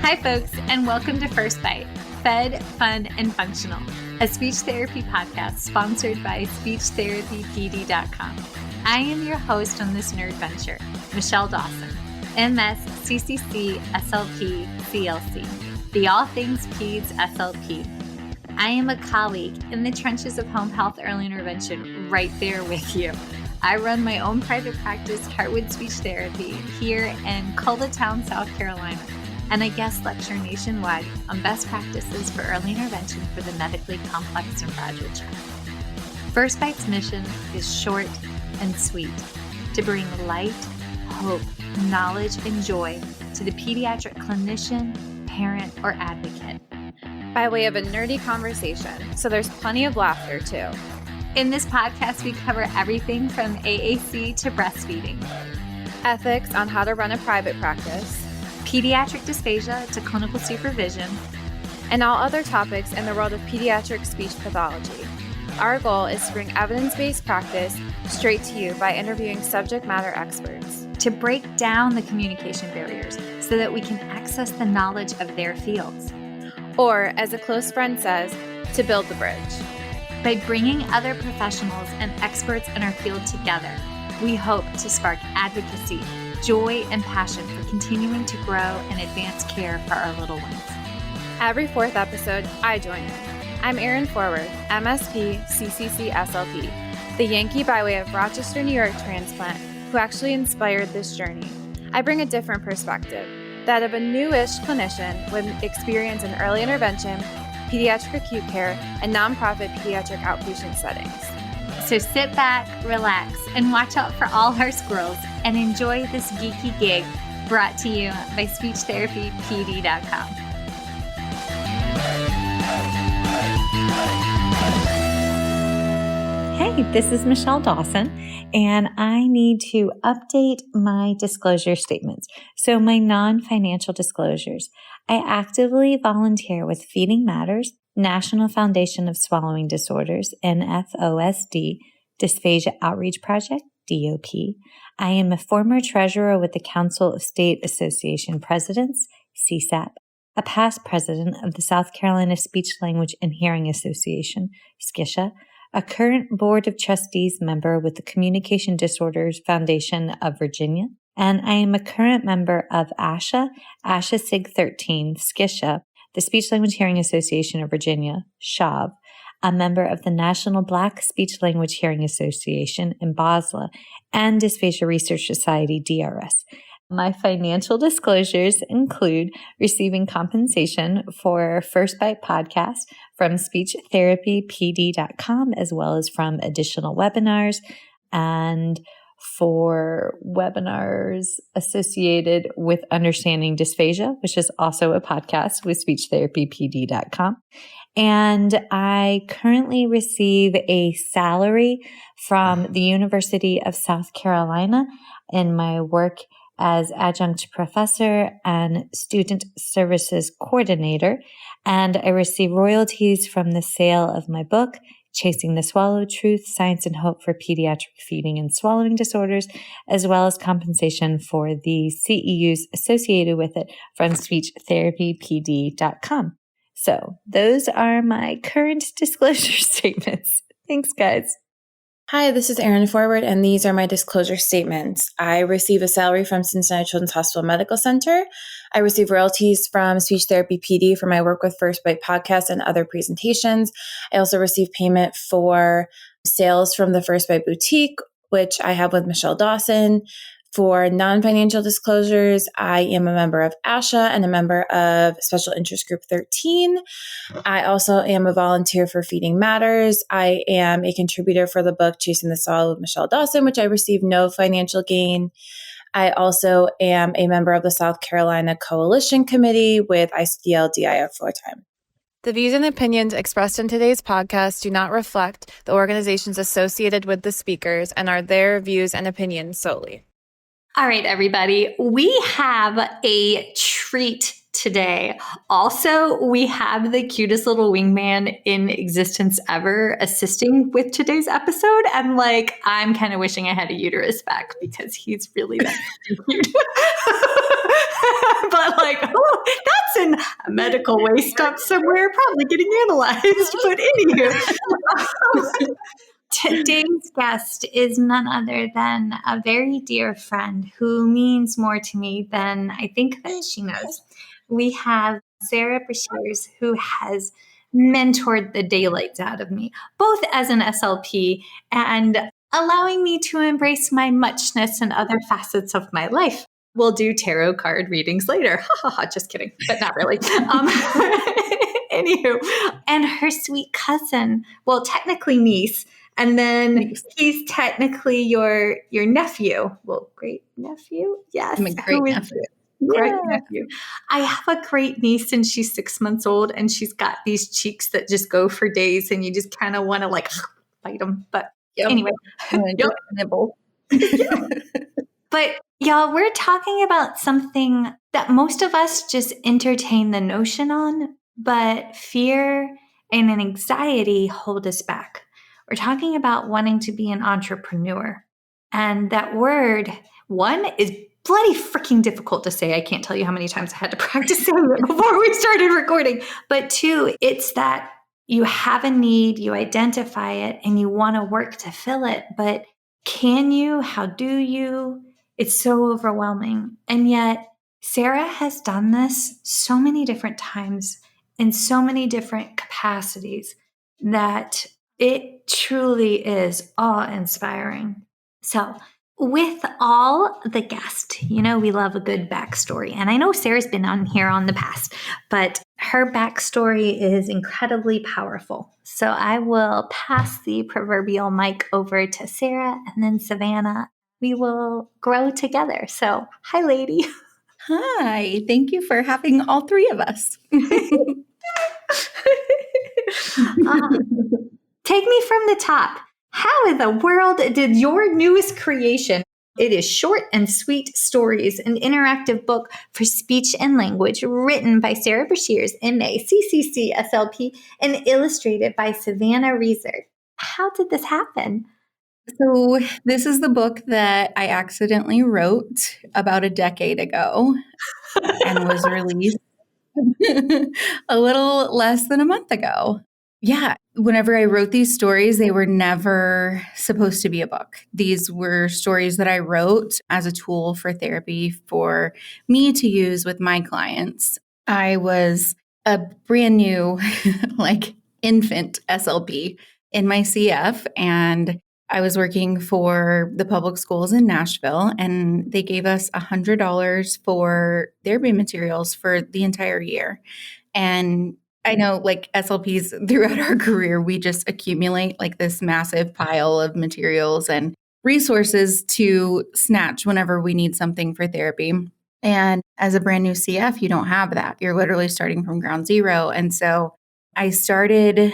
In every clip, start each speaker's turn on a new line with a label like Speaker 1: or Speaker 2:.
Speaker 1: Hi, folks, and welcome to First Bite, Fed, Fun, and Functional, a speech therapy podcast sponsored by SpeechTherapyPD.com. I am your host on this nerd venture, Michelle Dawson, MS, CCC, SLP, CLC, the All Things Peds SLP. I am a colleague in the trenches of home health early intervention right there with you. I run my own private practice, Heartwood Speech Therapy, here in Coletown, South Carolina, and I guest lecture nationwide on best practices for early intervention for the medically complex and fragile child. First Bite's mission is short and sweet, to bring light, hope, knowledge, and joy to the pediatric clinician, parent, or advocate.
Speaker 2: By way of a nerdy conversation, so there's plenty of laughter too.
Speaker 1: In this podcast, we cover everything from AAC to breastfeeding,
Speaker 2: ethics on how to run a private practice,
Speaker 1: pediatric dysphagia to clinical supervision,
Speaker 2: and all other topics in the world of pediatric speech pathology. Our goal is to bring evidence-based practice straight to you by interviewing subject matter experts.
Speaker 1: To break down the communication barriers so that we can access the knowledge of their fields.
Speaker 2: Or, as a close friend says, to build the bridge.
Speaker 1: By bringing other professionals and experts in our field together, we hope to spark advocacy, joy, and passion for continuing to grow and advance care for our little ones.
Speaker 2: Every fourth episode, I join in. I'm Erin Forward, MSP, CCC, SLP, the Yankee by way of Rochester, New York transplant who actually inspired this journey. I bring a different perspective, that of a newish clinician with experience in early intervention, pediatric acute care, and nonprofit pediatric outpatient settings.
Speaker 1: So sit back, relax, and watch out for all our squirrels and enjoy this geeky gig brought to you by SpeechTherapyPD.com. Hey, this is Michelle Dawson, and I need to update my disclosure statements. So my non-financial disclosures. I actively volunteer with Feeding Matters, National Foundation of Swallowing Disorders, NFOSD, Dysphagia Outreach Project, DOP. I am a former treasurer with the Council of State Association Presidents, CSAP, a past president of the South Carolina Speech, Language, and Hearing Association, SCISHA, a current Board of Trustees member with the Communication Disorders Foundation of Virginia, and I am a current member of ASHA SIG 13, SCISHA, the Speech Language Hearing Association of Virginia, SHAV, a member of the National Black Speech Language Hearing Association in BOSLA, and Dysphagia Research Society, DRS. My financial disclosures include receiving compensation for First Bite podcast from SpeechTherapyPD.com, as well as from additional webinars and for webinars associated with Understanding Dysphagia, which is also a podcast with SpeechTherapyPD.com. And I currently receive a salary from the University of South Carolina in my work as adjunct professor and student services coordinator, and I receive royalties from the sale of my book, Chasing the Swallow: Truth, Science, and Hope for Pediatric Feeding and Swallowing Disorders, as well as compensation for the CEUs associated with it from SpeechTherapyPD.com. So those are my current disclosure statements. Thanks, guys.
Speaker 3: Hi, this is Erin Forward, and these are my disclosure statements. I receive a salary from Cincinnati Children's Hospital Medical Center. I receive royalties from Speech Therapy PD for my work with First Bite podcast and other presentations. I also receive payment for sales from the First Bite Boutique, which I have with Michelle Dawson. For non-financial disclosures, I am a member of ASHA and a member of Special Interest Group 13. I also am a volunteer for Feeding Matters. I am a contributor for the book Chasing the Swallow with Michelle Dawson, which I receive no financial gain. I also am a member of the South Carolina Coalition Committee with ICDL-DIF full-time.
Speaker 2: The views and opinions expressed in today's podcast do not reflect the organizations associated with the speakers and are their views and opinions solely.
Speaker 1: All right, everybody, we have a treat today. Also, we have the cutest little wingman in existence ever assisting with today's episode. And I'm kind of wishing I had a uterus back because he's really that cute. But oh, that's in a medical waste dump somewhere, probably getting analyzed. But anywho, today's guest is none other than a very dear friend who means more to me than I think that she knows. We have Sarah Breshears, who has mentored the daylights out of me, both as an SLP and allowing me to embrace my muchness and other facets of my life. We'll do tarot card readings later. Ha ha ha, just kidding, but not really. Anywho, and her sweet cousin, well, technically niece, and then he's technically your nephew. Well, great nephew? Yes.
Speaker 4: I'm a great nephew.
Speaker 1: Great nephew. I have a great niece and she's 6 months old and she's got these cheeks that just go for days and you just kind of want to like bite them. But anyway.
Speaker 4: Nibble.
Speaker 1: But y'all, we're talking about something that most of us just entertain the notion on, but fear and an anxiety hold us back. We're talking about wanting to be an entrepreneur. And that word, one, is bloody freaking difficult to say. I can't tell you how many times I had to practice saying it before we started recording. But two, it's that you have a need, you identify it, and you want to work to fill it. But can you? How do you? It's so overwhelming. And yet, Sarah has done this so many different times in so many different capacities that it truly is awe-inspiring. So, with all the guests, we love a good backstory. And I know Sarah's been on here on the past, but her backstory is incredibly powerful. So I will pass the proverbial mic over to Sarah and then Savanah. We will grow together. So, hi, lady.
Speaker 4: Hi. Thank you for having all three of us.
Speaker 1: Take me from the top. How in the world did your newest creation, it is short and sweet stories, an interactive book for speech and language written by Sarah Breshears, MA, CCC, SLP, and illustrated by Savanah Reaser. How did this happen?
Speaker 4: So this is the book that I accidentally wrote about a decade ago and was released a little less than a month ago. Yeah, whenever I wrote these stories, they were never supposed to be a book. These were stories that I wrote as a tool for therapy for me to use with my clients. I was a brand new, infant SLP in my CF, and I was working for the public schools in Nashville, and they gave us $100 for therapy materials for the entire year. And I know SLPs throughout our career, we just accumulate this massive pile of materials and resources to snatch whenever we need something for therapy. And as a brand new CF, you don't have that. You're literally starting from ground zero. And so I started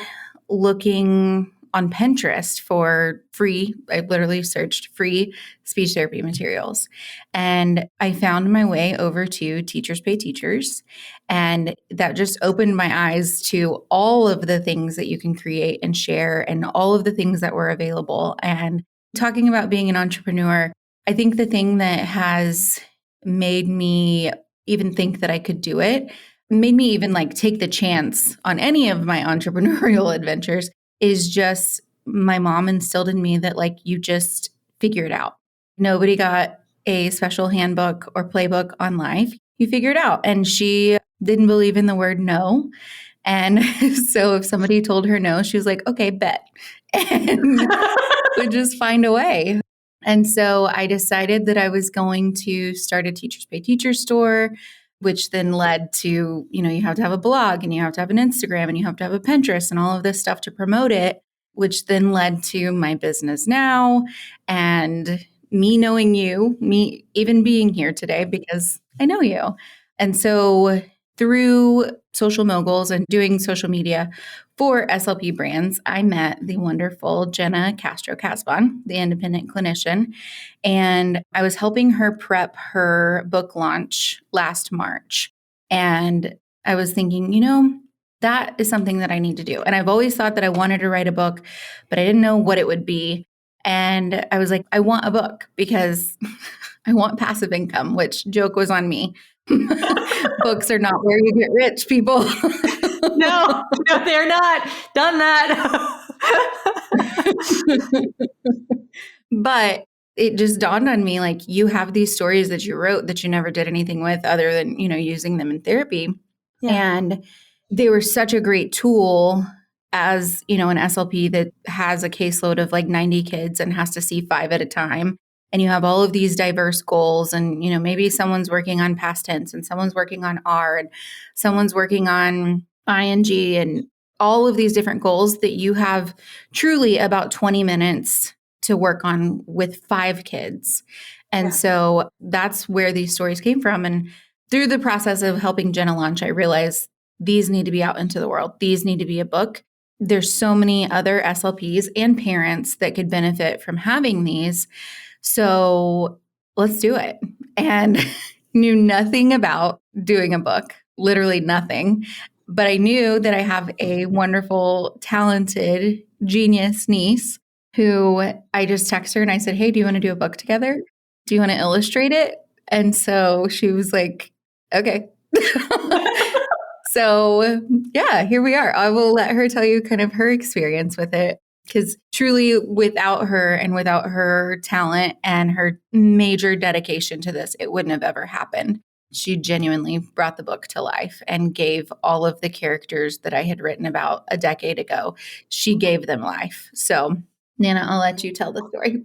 Speaker 4: looking on Pinterest for free. I literally searched free speech therapy materials. And I found my way over to Teachers Pay Teachers. And that just opened my eyes to all of the things that you can create and share and all of the things that were available. And talking about being an entrepreneur, I think the thing that has made me even think that I could do it, made me even take the chance on any of my entrepreneurial adventures, is just my mom instilled in me that you just figure it out. Nobody got a special handbook or playbook on life. You figure it out. And she didn't believe in the word no. And so if somebody told her no, she was like, okay, bet. And would just find a way. And so I decided that I was going to start a Teachers Pay Teachers store, which then led to, you have to have a blog and you have to have an Instagram and you have to have a Pinterest and all of this stuff to promote it, which then led to my business now and me knowing you, me even being here today because I know you. And so through Social Moguls and doing social media for SLP brands, I met the wonderful Jenna Castro-Casbon, the independent clinician, and I was helping her prep her book launch last March. And I was thinking, that is something that I need to do. And I've always thought that I wanted to write a book, but I didn't know what it would be. And I was like, I want a book because I want passive income, which joke was on me. Books are not where you get rich, people.
Speaker 1: No, they're not. Done that.
Speaker 4: But it just dawned on me, like, you have these stories that you wrote that you never did anything with other than, using them in therapy.
Speaker 1: Yeah.
Speaker 4: And they were such a great tool as, an SLP that has a caseload of like 90 kids and has to see 5 at a time. And you have all of these diverse goals, and, maybe someone's working on past tense and someone's working on R and someone's working on ING and all of these different goals that you have truly about 20 minutes to work on with 5 kids. And so that's where these stories came from. And through the process of helping Jenna launch, I realized these need to be out into the world. These need to be a book. There's so many other SLPs and parents that could benefit from having these. So let's do it. And knew nothing about doing a book, literally nothing. But I knew that I have a wonderful, talented, genius niece who I just texted her and I said, hey, do you want to do a book together? Do you want to illustrate it? And so she was like, okay. So yeah, here we are. I will let her tell you kind of her experience with it. Because truly, without her and without her talent and her major dedication to this, it wouldn't have ever happened. She genuinely brought the book to life and gave all of the characters that I had written about a decade ago, she gave them life. So, Nana, I'll let you tell the story.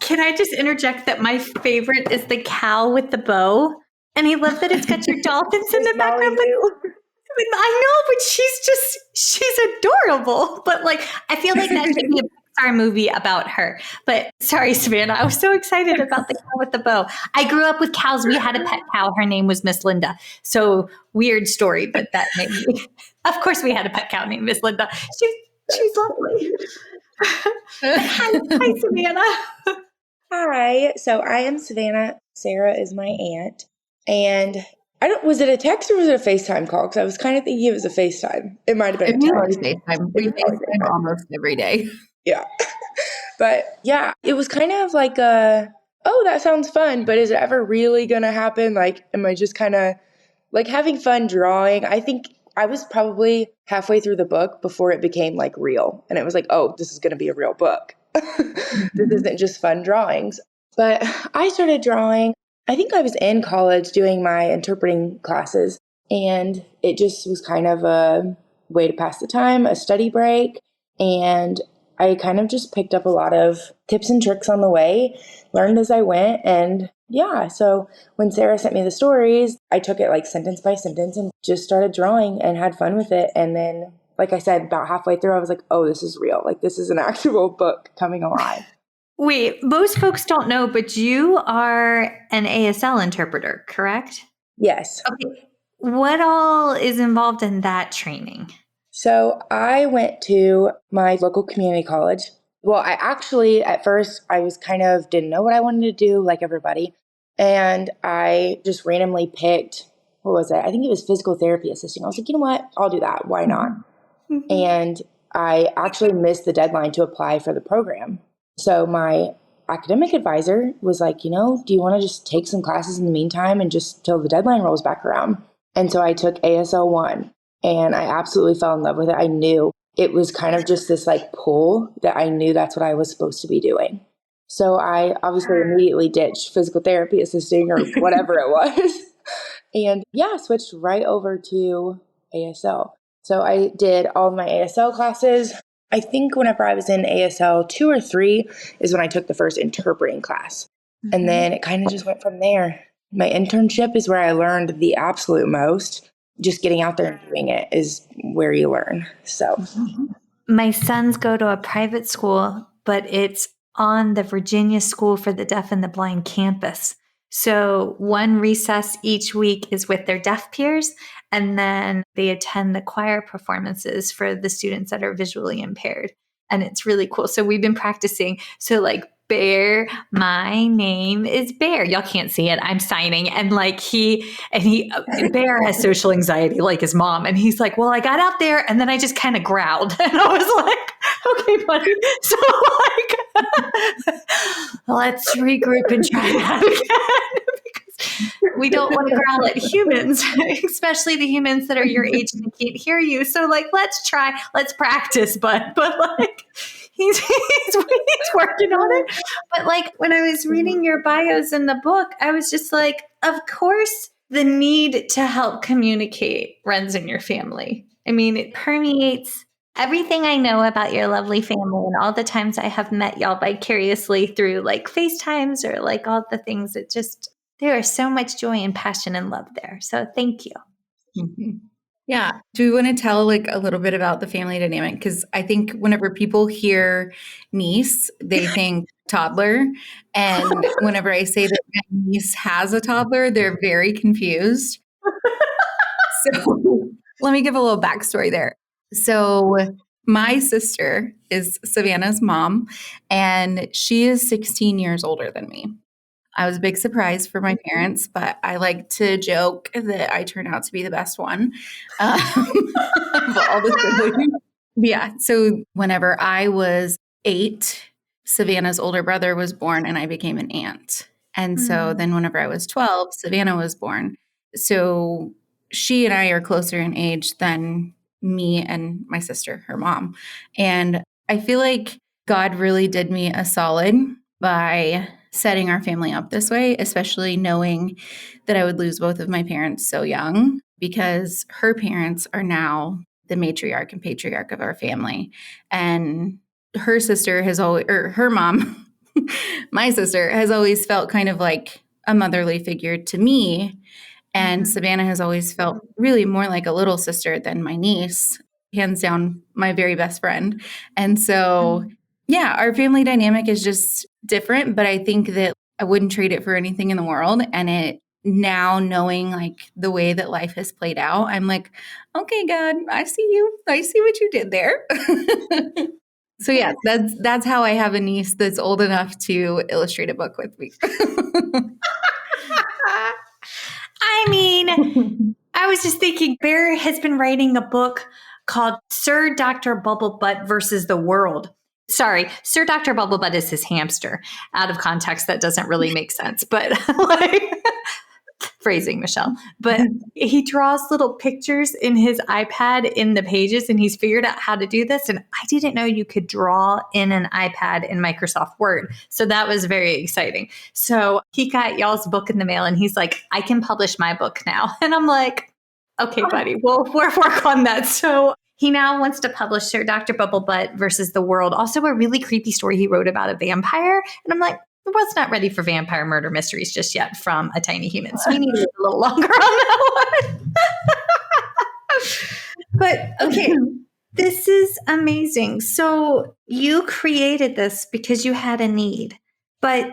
Speaker 1: Can I just interject that my favorite is the cow with the bow? And I love that it's got your dolphins in the background. I know, but she's adorable. But like, I feel like that should be a Pixar movie about her. But sorry, Savannah, I was so excited about the cow with the bow. I grew up with cows. We had a pet cow. Her name was Miss Linda. So weird story, but that made me. Of course, we had a pet cow named Miss Linda. She's lovely. Hi, Savannah.
Speaker 5: Hi. So I am Savannah. Sarah is my aunt. And was it a text or was it a FaceTime call? Because I was kind of thinking it was a FaceTime. It might have been a text.
Speaker 4: FaceTime. We FaceTime almost every day.
Speaker 5: Yeah. But yeah, it was kind of like oh, that sounds fun, but is it ever really going to happen? Like, am I just kind of like having fun drawing? I think I was probably halfway through the book before it became like real. And it was like, oh, this is going to be a real book. This isn't just fun drawings. But I started drawing. I think I was in college doing my interpreting classes, and it just was kind of a way to pass the time, a study break. And I kind of just picked up a lot of tips and tricks on the way, learned as I went. And yeah, so when Sarah sent me the stories, I took it like sentence by sentence and just started drawing and had fun with it. And then, like I said, about halfway through, I was like, oh, this is real. Like, this is an actual book coming alive.
Speaker 1: Wait, most folks don't know, but you are an ASL interpreter, correct?
Speaker 5: Yes.
Speaker 1: Okay. What all is involved in that training?
Speaker 5: So I went to my local community college. Well, I actually, at first, I was didn't know what I wanted to do like everybody. And I just randomly picked, what was it? I think it was physical therapy assisting. I was like, you know what? I'll do that. Why not? Mm-hmm. And I actually missed the deadline to apply for the program. So my academic advisor was like, do you want to just take some classes in the meantime and just till the deadline rolls back around? And so I took ASL 1 and I absolutely fell in love with it. I knew it was kind of just this like pull that I knew that's what I was supposed to be doing. So I obviously immediately ditched physical therapy assisting or whatever it was. And yeah, switched right over to ASL. So I did all of my ASL classes. I think whenever I was in ASL 2 or 3 is when I took the first interpreting class. Mm-hmm. And then it kind of just went from there. My internship is where I learned the absolute most. Just getting out there and doing it is where you learn. So
Speaker 1: my sons go to a private school, but it's on the Virginia School for the Deaf and the Blind campus. So one recess each week is with their deaf peers, and then they attend the choir performances for the students that are visually impaired. And it's really cool. So we've been practicing. So like, Bear, my name is Bear. Y'all can't see it. I'm signing. And like Bear has social anxiety like his mom. And he's like, well, I got out there and then I just kind of growled. And I was like, okay, buddy. So like, let's regroup and try that again. Because we don't want to growl at humans, especially the humans that are your age and can't hear you. So like, let's practice, but like he's working on it. But like when I was reading your bios in the book, I was just like, of course, the need to help communicate runs in your family. I mean, it permeates everything I know about your lovely family and all the times I have met y'all vicariously through like FaceTimes or like all the things. It just, there is so much joy and passion and love there. So thank you.
Speaker 4: Mm-hmm. Yeah. Do we want to tell like a little bit about the family dynamic? Because I think whenever people hear niece, they think toddler. And whenever I say that my niece has a toddler, they're very confused. So let me give a little backstory there. So my sister is Savannah's mom, and she is 16 years older than me. I was a big surprise for my parents, but I like to joke that I turned out to be the best one of all the siblings. Yeah. So whenever I was 8, Savannah's older brother was born and I became an aunt. And so then whenever I was 12, Savannah was born. So she and I are closer in age than me and my sister, her mom. And I feel like God really did me a solid by setting our family up this way, especially knowing that I would lose both of my parents so young, because her parents are now the matriarch and patriarch of our family. And her sister has always, or her mom, my sister, has always felt kind of like a motherly figure to me. And Savannah has always felt really more like a little sister than my niece, hands down, my very best friend. And so, yeah, our family dynamic is just different, but I think that I wouldn't trade it for anything in the world. And it now, knowing like the way that life has played out, I'm like, okay, God, I see you. I see what you did there. So yeah, that's how I have a niece that's old enough to illustrate a book with me.
Speaker 1: I mean, I was just thinking, Bear has been writing a book called Sir Dr. Bubblebutt versus the World. Sorry, Sir Dr. Bubblebutt is his hamster. Out of context, that doesn't really make sense, but like phrasing, Michelle. But he draws little pictures in his iPad in the pages, and he's figured out how to do this. And I didn't know you could draw in an iPad in Microsoft Word. So that was very exciting. So he got y'all's book in the mail, and he's like, I can publish my book now. And I'm like, okay, buddy, we'll work on that. So he now wants to publish Sir Dr. Bubblebutt versus the World. Also a really creepy story he wrote about a vampire. And I'm like, the world's not ready for vampire murder mysteries just yet from a tiny human. So we need to wait a little longer on that one. But okay, this is amazing. So you created this because you had a need. But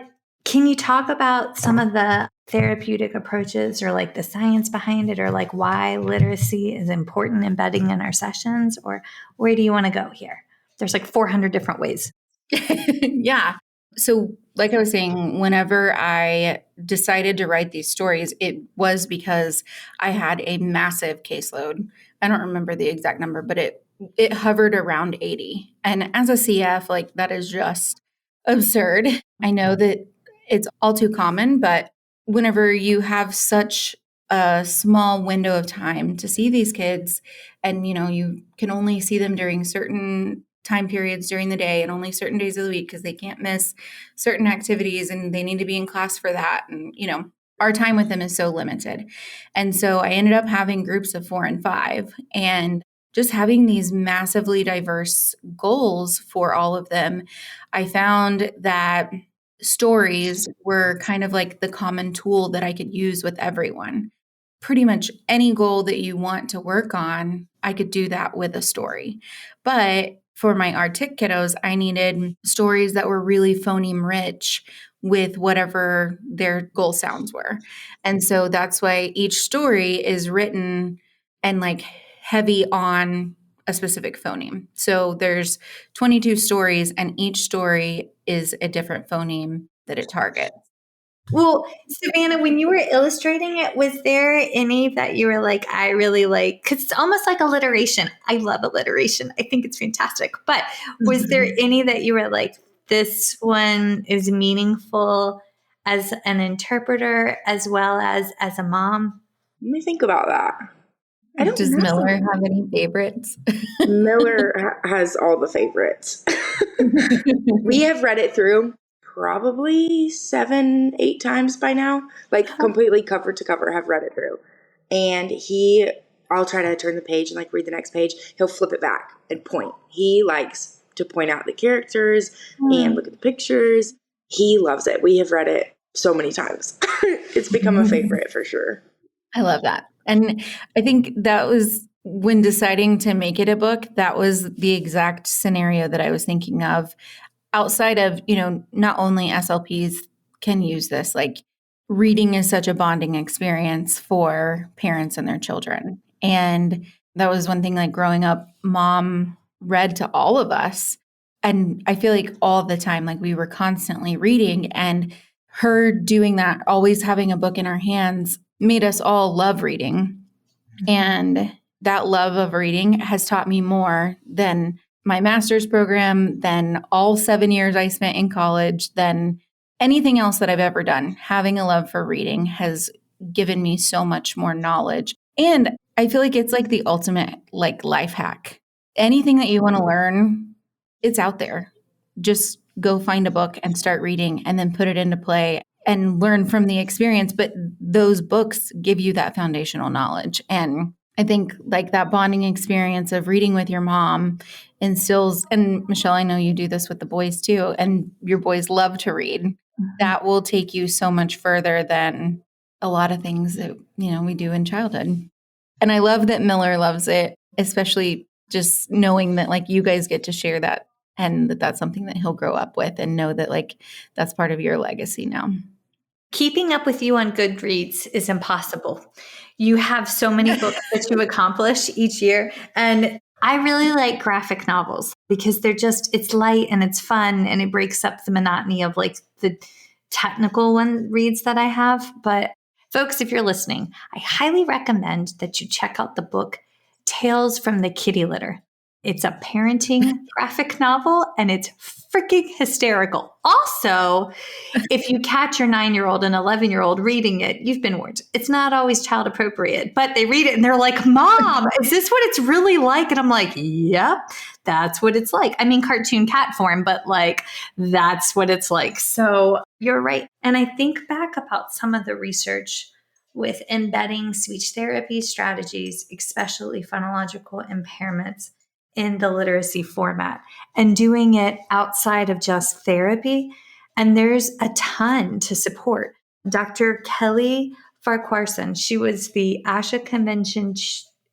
Speaker 1: can you talk about some of the therapeutic approaches or like the science behind it, or like why literacy is important embedding in our sessions? Or where do you want to go here? There's like 400 different ways.
Speaker 4: Yeah. So like I was saying, whenever I decided to write these stories, it was because I had a massive caseload. I don't remember the exact number, but it hovered around 80. And as a CF, like that is just absurd. I know that it's all too common, but whenever you have such a small window of time to see these kids, and you can only see them during certain time periods during the day and only certain days of the week because they can't miss certain activities and they need to be in class for that. And, our time with them is so limited. And so I ended up having groups of 4 and 5 and just having these massively diverse goals for all of them. I found that stories were kind of like the common tool that I could use with everyone. Pretty much any goal that you want to work on, I could do that with a story. But for my Artic kiddos, I needed stories that were really phoneme rich with whatever their goal sounds were. And so that's why each story is written and like heavy on a specific phoneme. So there's 22 stories and each story is a different phoneme that it targets.
Speaker 1: Well, Savannah, when you were illustrating it, was there any that you were like, I really like, because it's almost like alliteration. I love alliteration. I think it's fantastic. But was there any that you were like, this one is meaningful as an interpreter as well as a mom?
Speaker 5: Let me think about that. I don't
Speaker 4: Does
Speaker 5: know.
Speaker 4: Miller have any favorites?
Speaker 5: Miller has all the favorites. We have read it through probably 7, 8 times by now, like completely cover to cover, have read it through. And I'll try to turn the page and like read the next page. He'll flip it back and point. He likes to point out the characters and look at the pictures. He loves it. We have read it so many times. It's become a favorite for sure.
Speaker 4: I love that. And I think that was when deciding to make it a book, that was the exact scenario that I was thinking of. Outside of, not only SLPs can use this, like reading is such a bonding experience for parents and their children. And that was one thing, like growing up, mom read to all of us. And I feel like all the time, like we were constantly reading, and her doing that, always having a book in her hands, made us all love reading. And that love of reading has taught me more than my master's program, than all 7 years I spent in college, than anything else that I've ever done. Having a love for reading has given me so much more knowledge. And I feel like it's like the ultimate like life hack. Anything that you want to learn, it's out there. Just go find a book and start reading and then put it into play and learn from the experience. But those books give you that foundational knowledge. And I think like that bonding experience of reading with your mom instills, and Michelle, I know you do this with the boys too, and your boys love to read. That will take you so much further than a lot of things that, we do in childhood. And I love that Miller loves it, especially just knowing that like you guys get to share that, and that's something that he'll grow up with and know that like that's part of your legacy now.
Speaker 1: Keeping up with you on Goodreads is impossible. You have so many books that you accomplish each year. And I really like graphic novels because it's light and it's fun and it breaks up the monotony of like the technical reads that I have. But folks, if you're listening, I highly recommend that you check out the book Tales from the Kitty Litter. It's a parenting graphic novel and it's freaking hysterical. Also, if you catch your 9-year-old and 11-year-old reading it, you've been warned. It's not always child appropriate, but they read it and they're like, Mom, is this what it's really like? And I'm like, yep, that's what it's like. I mean, cartoon cat form, but like, that's what it's like. So you're right. And I think back about some of the research with embedding speech therapy strategies, especially phonological impairments, in the literacy format and doing it outside of just therapy. And there's a ton to support. Dr. Kelly Farquharson, she was the ASHA Convention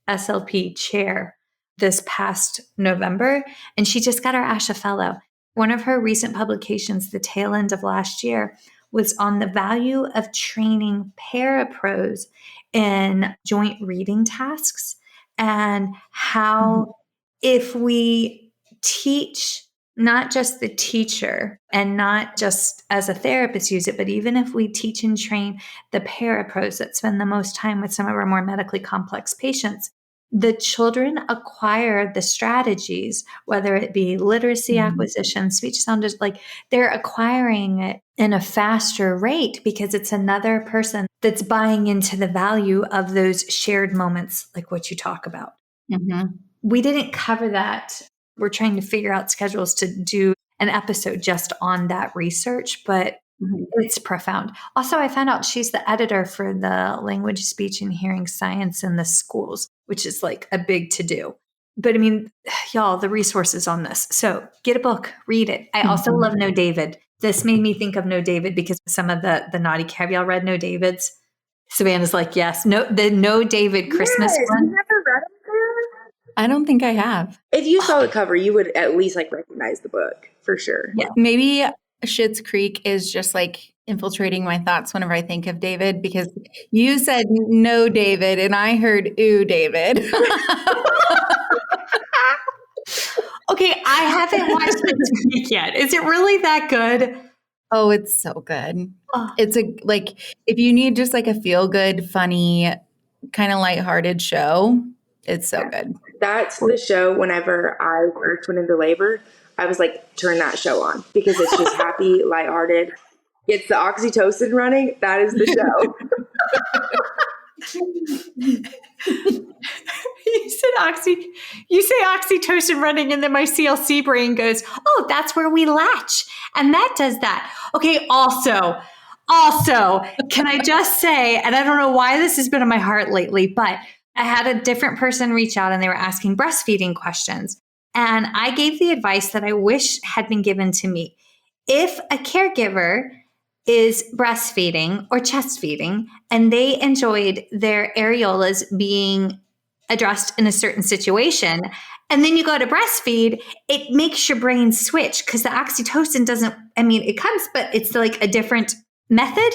Speaker 1: SLP chair this past November, and she just got her ASHA fellow. One of her recent publications, the tail end of last year, was on the value of training parapros in joint reading tasks and how if we teach not just the teacher and not just as a therapist use it, but even if we teach and train the parapros that spend the most time with some of our more medically complex patients, the children acquire the strategies, whether it be literacy acquisition, speech sound, like they're acquiring it in a faster rate because it's another person that's buying into the value of those shared moments, like what you talk about. We didn't cover that. We're trying to figure out schedules to do an episode just on that research, but it's profound. Also, I found out she's the editor for the language, speech, and hearing science in the schools, which is like a big to-do. But I mean, y'all, the resources on this. So get a book, read it. I also love No David. This made me think of No David because some of the naughty, have y'all read No David's? Savannah's like, yes. The No David Christmas one.
Speaker 5: You never read them?
Speaker 4: I don't think I have.
Speaker 5: If you saw the cover, you would at least like recognize the book for sure.
Speaker 4: Yeah. Maybe Schitt's Creek is just like infiltrating my thoughts whenever I think of David, because you said No David and I heard ooh David.
Speaker 1: Okay, I haven't watched Schitt's Creek yet. Is it really that good?
Speaker 4: Oh, it's so good. It's if you need just like a feel good, funny, kind of lighthearted show, it's so good.
Speaker 5: That's the show whenever I first went into labor, I was like, turn that show on because it's just happy, lighthearted. gets the oxytocin running, that is the show.
Speaker 1: You say oxytocin running, and then my CLC brain goes, oh, that's where we latch. And that does that. Okay, also, can I just say, and I don't know why this has been on my heart lately, but I had a different person reach out and they were asking breastfeeding questions. And I gave the advice that I wish had been given to me. If a caregiver is breastfeeding or chest feeding and they enjoyed their areolas being addressed in a certain situation, and then you go to breastfeed, it makes your brain switch because the oxytocin it comes, but it's like a different method.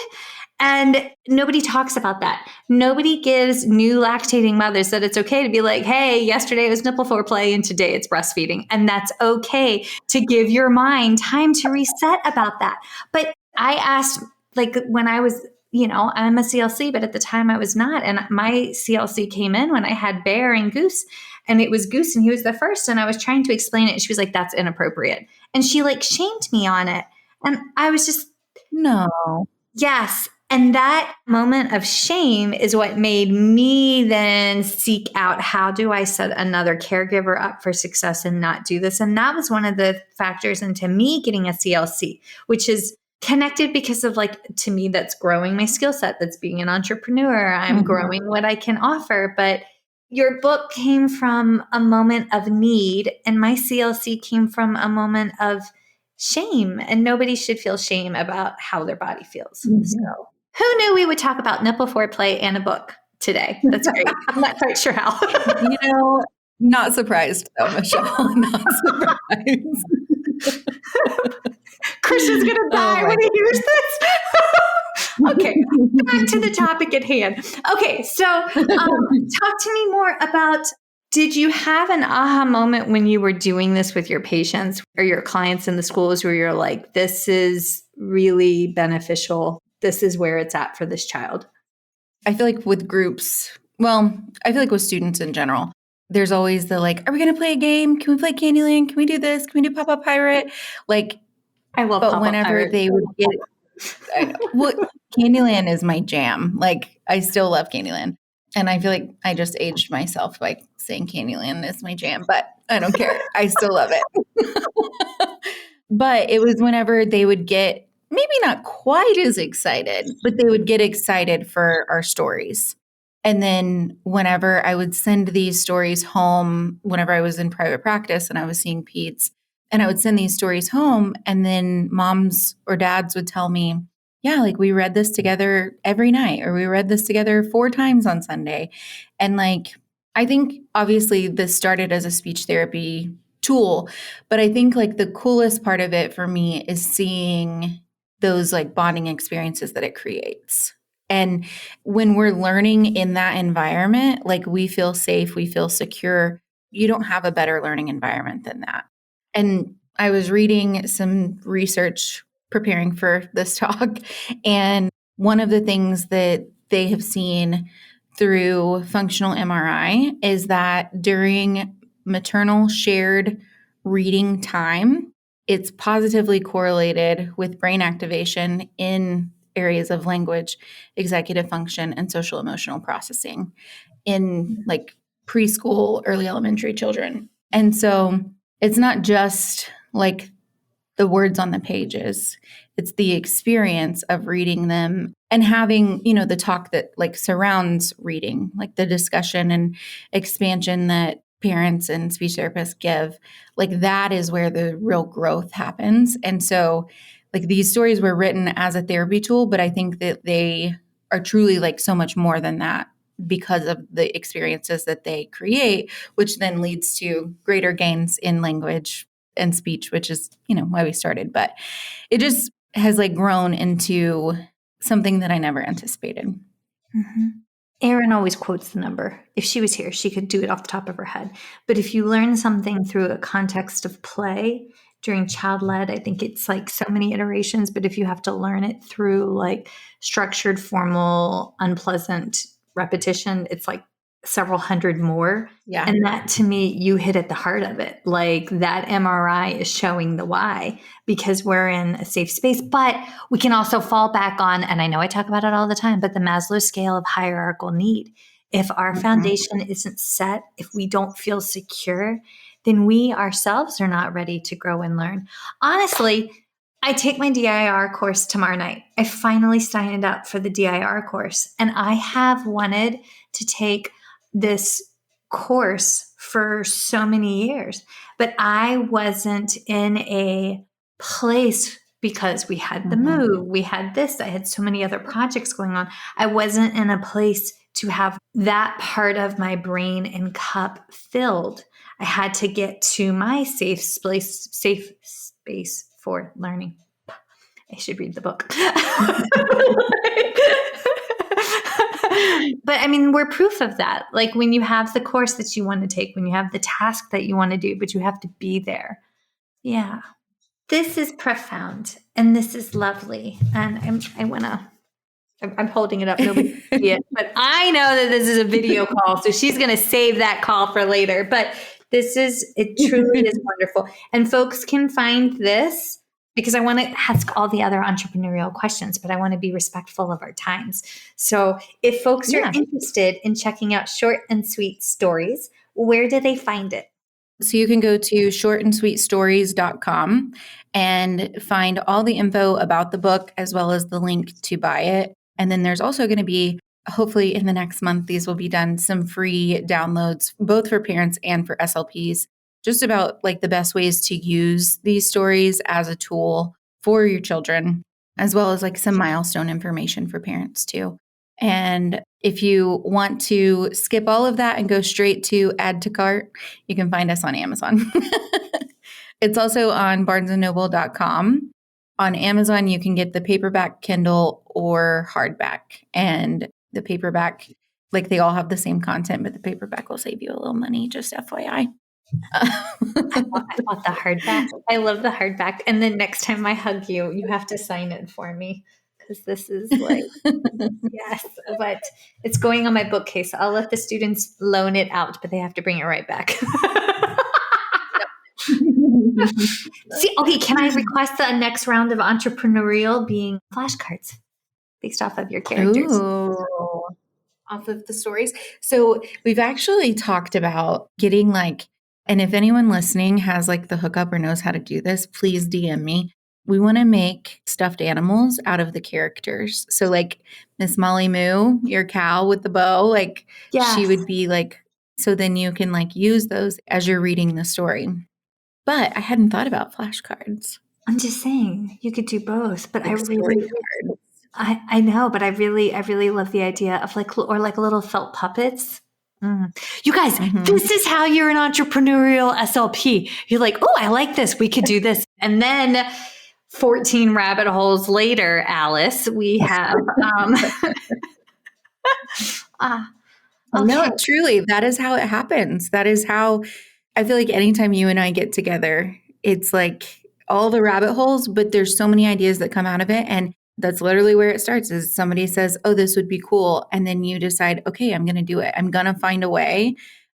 Speaker 1: And nobody talks about that. Nobody gives new lactating mothers that it's okay to be like, hey, yesterday it was nipple foreplay and today it's breastfeeding. And that's okay to give your mind time to reset about that. But I asked, like, when I was, I'm a CLC, but at the time I was not. And my CLC came in when I had Bear and Goose, and it was Goose and he was the first. And I was trying to explain it. And she was like, that's inappropriate. And she like shamed me on it. And I was just,
Speaker 4: No.
Speaker 1: yes. And that moment of shame is what made me then seek out, how do I set another caregiver up for success and not do this? And that was one of the factors into me getting a CLC, which is connected because of, like, to me, that's growing my skill set. That's being an entrepreneur. I'm growing what I can offer. But your book came from a moment of need, and my CLC came from a moment of shame, and nobody should feel shame about how their body feels. So who knew we would talk about nipple foreplay and a book today? That's great. I'm not quite sure how.
Speaker 4: Not surprised though, Michelle. Not surprised.
Speaker 1: Christian's going to die when he hears this. Okay, back to the topic at hand. Okay, so talk to me more about, did you have an aha moment when you were doing this with your patients or your clients in the schools where you're like, this is really beneficial? This is where it's at for this child?
Speaker 4: I feel like with groups, I feel like with students in general, there's always the like, are we going to play a game? Can we play Candyland? Can we do this? Can we do Pop-Up Pirate? Like,
Speaker 1: I love
Speaker 4: but
Speaker 1: Pop-Up
Speaker 4: whenever
Speaker 1: Pirate.
Speaker 4: they would get Candyland is my jam. Like, I still love Candyland. And I feel like I just aged myself by saying Candyland is my jam, but I don't care. I still love it. But it was whenever they would get maybe not quite as excited, but they would get excited for our stories. And then whenever I would send these stories home, whenever I was in private practice and I was seeing peds, and I would send these stories home, and then moms or dads would tell me, yeah, like we read this together every night, or we read this together 4 times on Sunday. And like, I think obviously this started as a speech therapy tool, but I think like the coolest part of it for me is seeing those like bonding experiences that it creates. And when we're learning in that environment, like we feel safe, we feel secure. You don't have a better learning environment than that. And I was reading some research preparing for this talk, and one of the things that they have seen through functional MRI is that during maternal shared reading time, it's positively correlated with brain activation in areas of language, executive function, and social emotional processing in like preschool, early elementary children. And so it's not just like the words on the pages, it's the experience of reading them and having, the talk that like surrounds reading, like the discussion and expansion that parents and speech therapists give. Like that is where the real growth happens. And so like these stories were written as a therapy tool, but I think that they are truly like so much more than that because of the experiences that they create, which then leads to greater gains in language and speech, which is, why we started. But it just has like grown into something that I never anticipated.
Speaker 1: Mm-hmm. Erin always quotes the number. If she was here, she could do it off the top of her head. But if you learn something through a context of play during child-led, I think it's like so many iterations. But if you have to learn it through like structured, formal, unpleasant repetition, it's like several hundred more.
Speaker 4: Yeah.
Speaker 1: And that, to me, you hit at the heart of it. Like that MRI is showing the why, because we're in a safe space. But we can also fall back on, and I know I talk about it all the time, but the Maslow scale of hierarchical need. If our foundation isn't set, if we don't feel secure, then we ourselves are not ready to grow and learn. Honestly, I take my DIR course tomorrow night. I finally signed up for the DIR course, and I have wanted to take this course for so many years, but I wasn't in a place because we had the move, we had this, I had so many other projects going on. I wasn't in a place to have that part of my brain and cup filled. I had to get to my safe space for learning. I should read the book. But I mean, we're proof of that. Like when you have the course that you want to take, when you have the task that you want to do, but you have to be there. Yeah. This is profound and this is lovely. And I'm holding it up. Nobody can see it, but I know that this is a video call. So she's going to save that call for later, but it truly is wonderful. And folks can find this, because I want to ask all the other entrepreneurial questions, but I want to be respectful of our times. So if folks are interested in checking out Short and Sweet Stories, where do they find it?
Speaker 4: So you can go to shortandsweetstories.com and find all the info about the book as well as the link to buy it. And then there's also going to be, hopefully in the next month, these will be done, some free downloads, both for parents and for SLPs, just about like the best ways to use these stories as a tool for your children, as well as like some milestone information for parents too. And if you want to skip all of that and go straight to add to cart, you can find us on Amazon. It's also on barnesandnoble.com. On Amazon, you can get the paperback, Kindle, or hardback. And the paperback, like they all have the same content, but the paperback will save you a little money, just FYI.
Speaker 1: I want the hardback. I love the hardback. And then next time I hug you, you have to sign it for me, because this is like, yes, but it's going on my bookcase. I'll let the students loan it out, but they have to bring it right back. See, okay, can I request the next round of entrepreneurial being flashcards based off of your characters?
Speaker 4: Ooh. Off of the stories. So we've actually talked about getting like, and if anyone listening has like the hookup or knows how to do this, please DM me. We want to make stuffed animals out of the characters. So like Miss Molly Moo, your cow with the bow, like she would be like, so then you can like use those as you're reading the story. But I hadn't thought about flashcards.
Speaker 1: I'm just saying you could do both, but I know, but I really love the idea of like little felt puppets. You guys, this is how you're an entrepreneurial SLP. You're like, oh, I like this. We could do this. And then 14 rabbit holes later, Alice, we have,
Speaker 4: No, truly, that is how it happens. That is how I feel like anytime you and I get together, it's like all the rabbit holes, but there's so many ideas that come out of it. And that's literally where it starts, is somebody says, oh, this would be cool. And then you decide, okay, I'm going to do it. I'm going to find a way.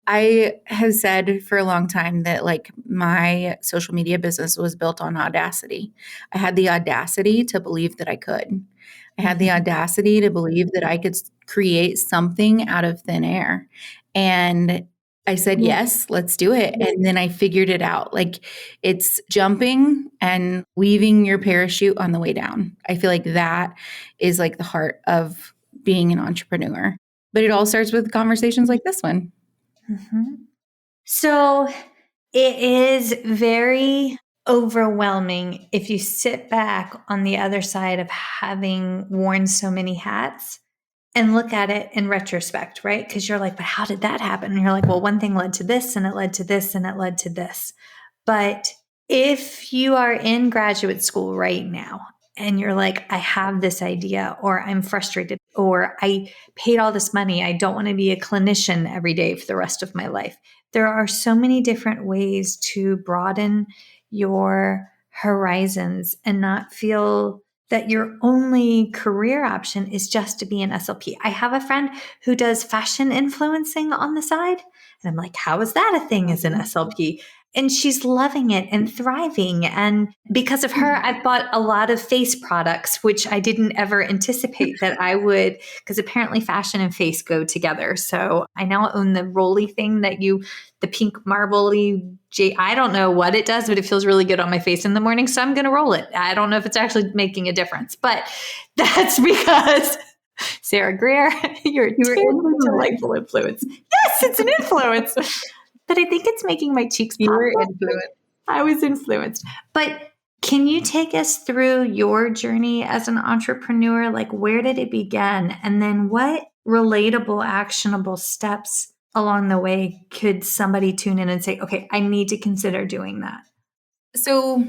Speaker 4: I have said for a long time that like my social media business was built on audacity. I had the audacity to believe that I could. I had the audacity to believe that I could create something out of thin air. And I said, yes, let's do it. And then I figured it out. Like it's jumping and leaving your parachute on the way down. I feel like that is like the heart of being an entrepreneur. But it all starts with conversations like this one.
Speaker 1: So it is very overwhelming if you sit back on the other side of having worn so many hats and look at it in retrospect, right? Because you're like, but how did that happen? And you're like, well, one thing led to this, and it led to this, and it led to this. But if you are in graduate school right now and you're like, I have this idea, or I'm frustrated, or I paid all this money, I don't want to be a clinician every day for the rest of my life. There are so many different ways to broaden your horizons and not feel that your only career option is just to be an SLP. I have a friend who does fashion influencing on the side. And I'm like, how is that a thing as an SLP? And she's loving it and thriving. And because of her, I've bought a lot of face products, which I didn't ever anticipate that I would, because apparently fashion and face go together. So I now own the Rolly thing the pink marbly, I don't know what it does, but it feels really good on my face in the morning. So I'm going to roll it. I don't know if it's actually making a difference, but that's because Sarah Greer, you're a terribly delightful influence. Yes, it's an influence. But I think it's making my cheeks pop.
Speaker 4: You were influenced.
Speaker 1: I was influenced. But can you take us through your journey as an entrepreneur? Like, where did it begin? And then what relatable, actionable steps along the way could somebody tune in and say, okay, I need to consider doing that?
Speaker 3: So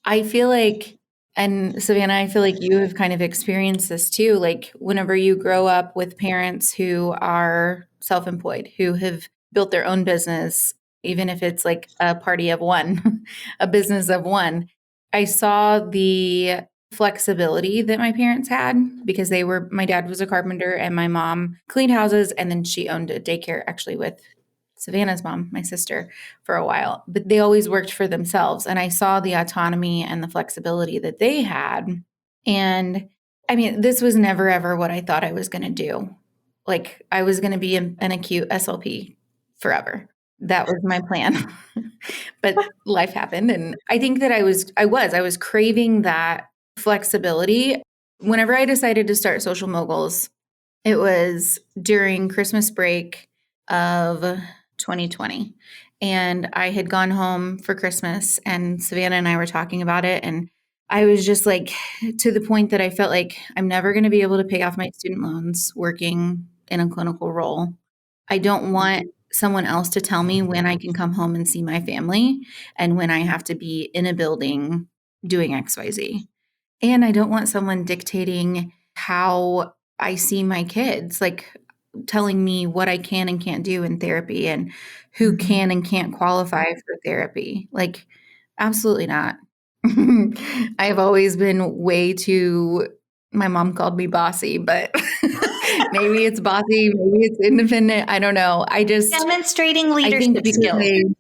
Speaker 3: I feel like, and Savanah, I feel like you have kind of experienced this too. Like whenever you grow up with parents who are self-employed, who have built their own business, even if it's like a party of one, a business of one, I saw the flexibility that my parents had because my dad was a carpenter and my mom cleaned houses, and then she owned a daycare actually with Savanah's mom, my sister, for a while, but they always worked for themselves. And I saw the autonomy and the flexibility that they had. And I mean, this was never, ever what I thought I was going to do. Like I was going to be an acute SLP forever. That was my plan. But life happened. And I think that I was craving that flexibility. Whenever I decided to start Social Moguls, it was during Christmas break of 2020. And I had gone home for Christmas and Savanah and I were talking about it. And I was just like to the point that I felt like I'm never going to be able to pay off my student loans working in a clinical role. I don't want someone else to tell me when I can come home and see my family and when I have to be in a building doing XYZ. And I don't want someone dictating how I see my kids, like telling me what I can and can't do in therapy and who can and can't qualify for therapy. Like, absolutely not. I've always been way too, my mom called me bossy, but maybe it's bossy, maybe it's independent. I don't know. I just
Speaker 1: demonstrating leadership skills.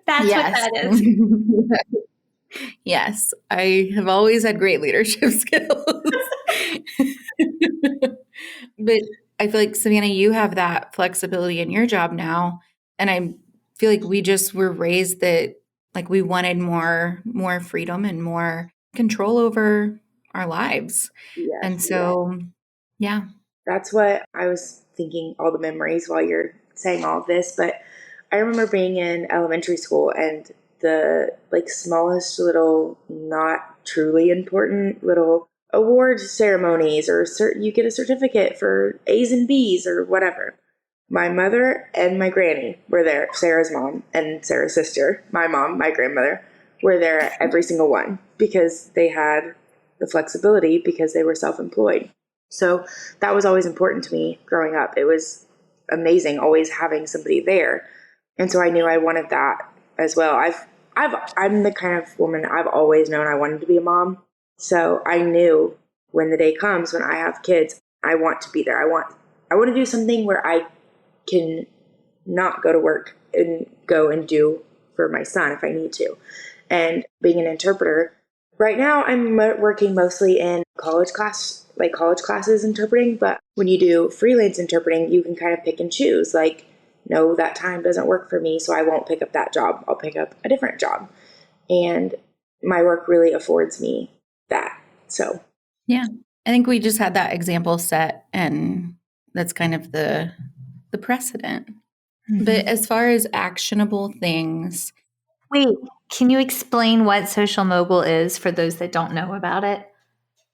Speaker 1: That's what that is.
Speaker 3: Yes, I have always had great leadership skills. But I feel like, Savanah, you have that flexibility in your job now. And I feel like we just were raised that like we wanted more freedom and more control over our lives.
Speaker 5: Yes,
Speaker 3: and so, yeah.
Speaker 5: That's what I was thinking, all the memories while you're saying all of this. But I remember being in elementary school and the like smallest little, not truly important little award ceremonies, or you get a certificate for A's and B's or whatever. My mother and my granny were there. Sarah's mom and Sarah's sister, my mom, my grandmother, were there at every single one because they had the flexibility because they were self-employed. So that was always important to me growing up. It was amazing always having somebody there. And so I knew I wanted that as well. I'm the kind of woman, I've always known I wanted to be a mom. So I knew when the day comes, when I have kids, I want to be there. I want to do something where I can not go to work and go and do for my son if I need to. And being an interpreter, right now I'm working mostly in college classes interpreting. But when you do freelance interpreting, you can kind of pick and choose. Like, no, that time doesn't work for me, so I won't pick up that job. I'll pick up a different job. And my work really affords me that. So,
Speaker 3: yeah, I think we just had that example set, and that's kind of the precedent. Mm-hmm. But as far as actionable things.
Speaker 1: Wait, can you explain what Social Mogul is for those that don't know about it?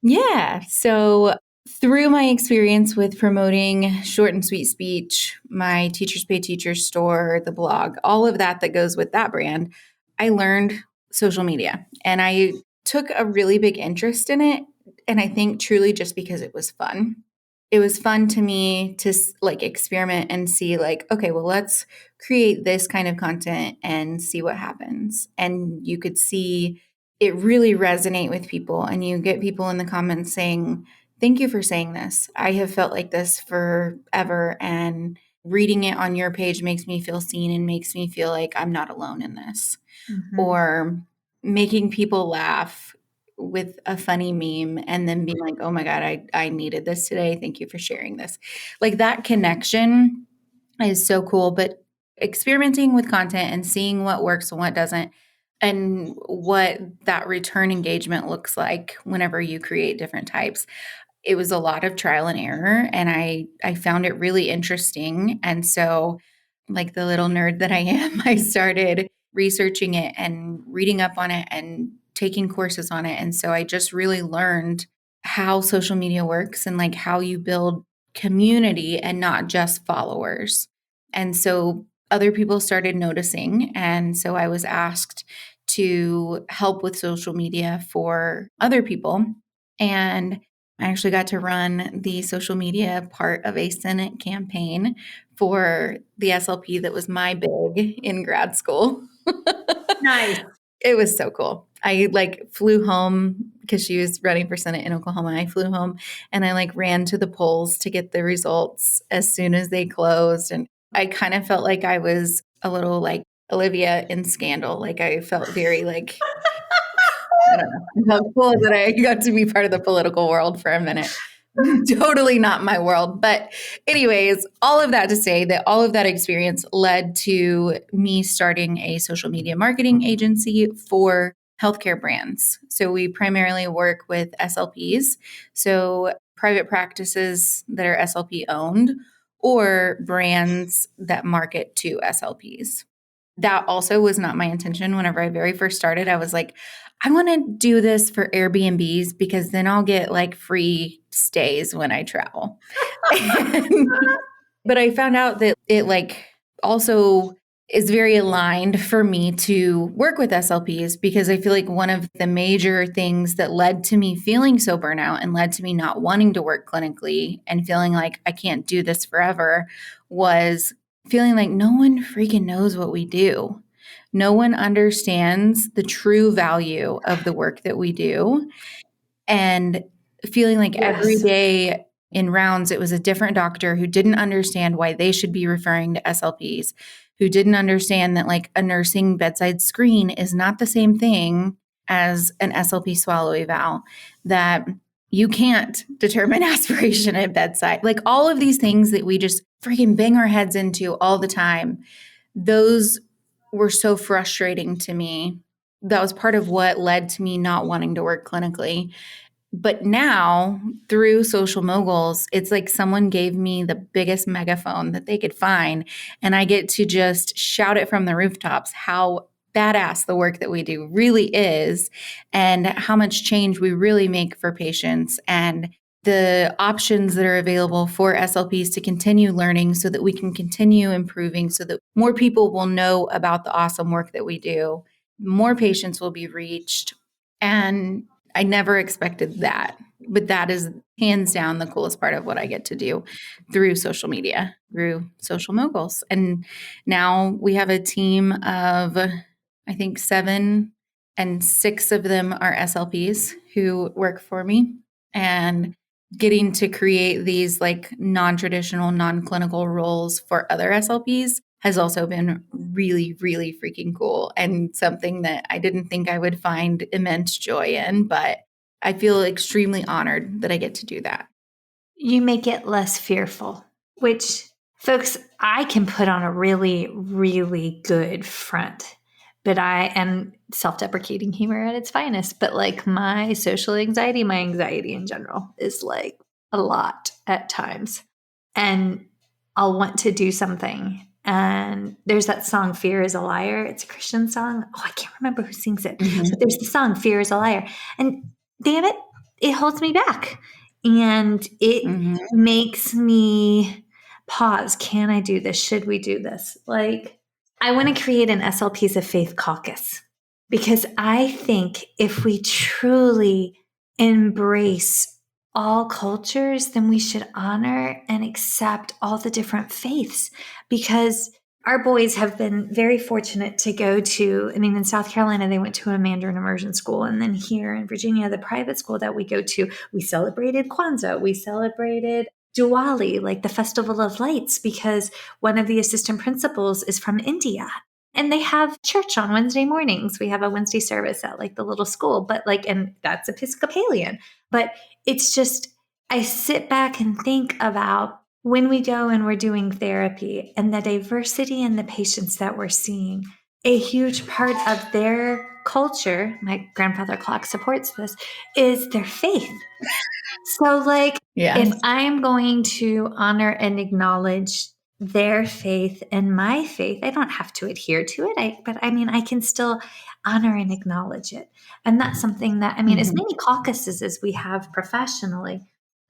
Speaker 3: Yeah. So through my experience with promoting short and sweet speech, my Teachers Pay Teachers store, the blog, all of that goes with that brand, I learned social media. And I took a really big interest in it. And I think truly just because it was fun. It was fun to me to like experiment and see like, okay, well, let's create this kind of content and see what happens. And you could see
Speaker 4: it really resonate with people. And you get people in the comments saying, thank you for saying this. I have felt like this forever. And reading it on your page makes me feel seen and makes me feel like I'm not alone in this.
Speaker 1: Mm-hmm.
Speaker 4: Or making people laugh with a funny meme and then being like, oh my God, I needed this today. Thank you for sharing this. Like that connection is so cool. But experimenting with content and seeing what works and what doesn't, and what that return engagement looks like whenever you create different types. It was a lot of trial and error, and I found it really interesting. And so, like the little nerd that I am, I started researching it and reading up on it and taking courses on it. And so I just really learned how social media works and like how you build community and not just followers. And so other people started noticing. And so I was asked to help with social media for other people. And I actually got to run the social media part of a Senate campaign for the SLP that was my big in grad school.
Speaker 1: Nice.
Speaker 4: It was so cool. I like flew home because she was running for Senate in Oklahoma. I flew home and I like ran to the polls to get the results as soon as they closed. And I kind of felt like I was a little like Olivia in Scandal. Like I felt very like, I don't know how cool that I got to be part of the political world for a minute. Totally not my world. But anyways, all of that to say that all of that experience led to me starting a social media marketing agency for healthcare brands. So we primarily work with SLPs, so private practices that are SLP owned or brands that market to SLPs. That also was not my intention. Whenever I very first started, I was like, I want to do this for Airbnbs because then I'll get like free stays when I travel. But I found out that it like also is very aligned for me to work with SLPs because I feel like one of the major things that led to me feeling so burnout and led to me not wanting to work clinically and feeling like I can't do this forever was feeling like no one freaking knows what we do. No one understands the true value of the work that we do. And feeling like every day in rounds, it was a different doctor who didn't understand why they should be referring to SLPs, who didn't understand that like a nursing bedside screen is not the same thing as an SLP swallow eval, that you can't determine aspiration at bedside. Like all of these things that we just freaking bang our heads into all the time, those were so frustrating to me. That was part of what led to me not wanting to work clinically. But now through Social Moguls, it's like someone gave me the biggest megaphone that they could find. And I get to just shout it from the rooftops how badass the work that we do really is and how much change we really make for patients and the options that are available for SLPs to continue learning so that we can continue improving so that more people will know about the awesome work that we do. More patients will be reached. And I never expected that, but that is hands down the coolest part of what I get to do through social media, through Social Moguls. And now we have a team of, I think 7, and 6 of them are SLPs who work for me. And getting to create these like non-traditional, non-clinical roles for other SLPs has also been really, really freaking cool and something that I didn't think I would find immense joy in, but I feel extremely honored that I get to do that.
Speaker 1: You make it less fearful, which folks, I can put on a really, really good front, but I am self-deprecating humor at its finest. But like my social anxiety, my anxiety in general is like a lot at times. And I'll want to do something. And there's that song, Fear is a Liar. It's a Christian song. Oh, I can't remember who sings it.
Speaker 4: Mm-hmm.
Speaker 1: But there's the song, Fear is a Liar. And damn it, it holds me back. And it makes me pause. Can I do this? Should we do this? Like, I want to create an SLPs of Faith caucus because I think if we truly embrace all cultures, then we should honor and accept all the different faiths because our boys have been very fortunate to go to, in South Carolina, they went to a Mandarin immersion school. And then here in Virginia, the private school that we go to, we celebrated Kwanzaa. We celebrated Diwali, like the Festival of Lights, because one of the assistant principals is from India. And they have church on Wednesday mornings. We have a Wednesday service at like the little school, but and that's Episcopalian. But it's just, I sit back and think about when we go and we're doing therapy and the diversity in the patients that we're seeing. A huge part of their culture, my grandfather clock supports this, is their faith. So if I'm going to honor and acknowledge their faith and my faith, I don't have to adhere to it. But I can still honor and acknowledge it. And that's something that, as many caucuses as we have professionally,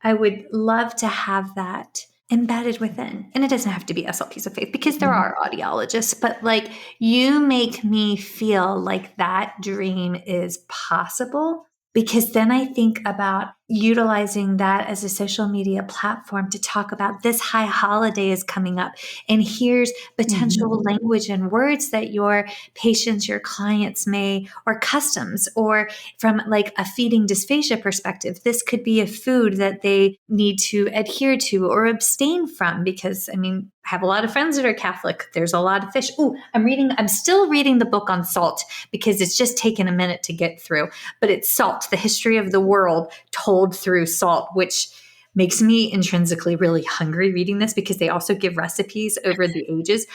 Speaker 1: I would love to have that embedded within. And it doesn't have to be SLPs of faith because there are audiologists, but you make me feel like that dream is possible. Because then I think about utilizing that as a social media platform to talk about this high holiday is coming up. And here's potential language and words that your patients, your clients may, or customs, or from a feeding dysphagia perspective, this could be a food that they need to adhere to or abstain from. Because I have a lot of friends that are Catholic. There's a lot of fish. Oh, I'm still reading the book on salt because it's just taken a minute to get through, but it's Salt, the history of the world told through salt, which makes me intrinsically really hungry reading this because they also give recipes over the ages.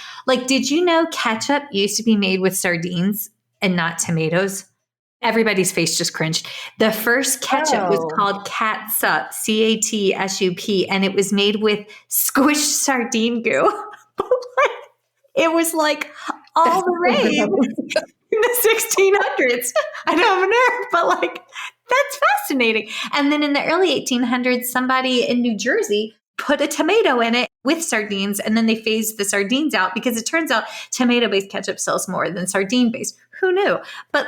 Speaker 1: Did you know ketchup used to be made with sardines and not tomatoes? Everybody's face just cringed. The first ketchup was called catsup, CATSUP, and it was made with squished sardine goo. It was all the rage in the 1600s. I don't have a nerve, but that's fascinating. And then in the early 1800s, somebody in New Jersey put a tomato in it with sardines, and then they phased the sardines out because it turns out tomato-based ketchup sells more than sardine-based. Who knew? But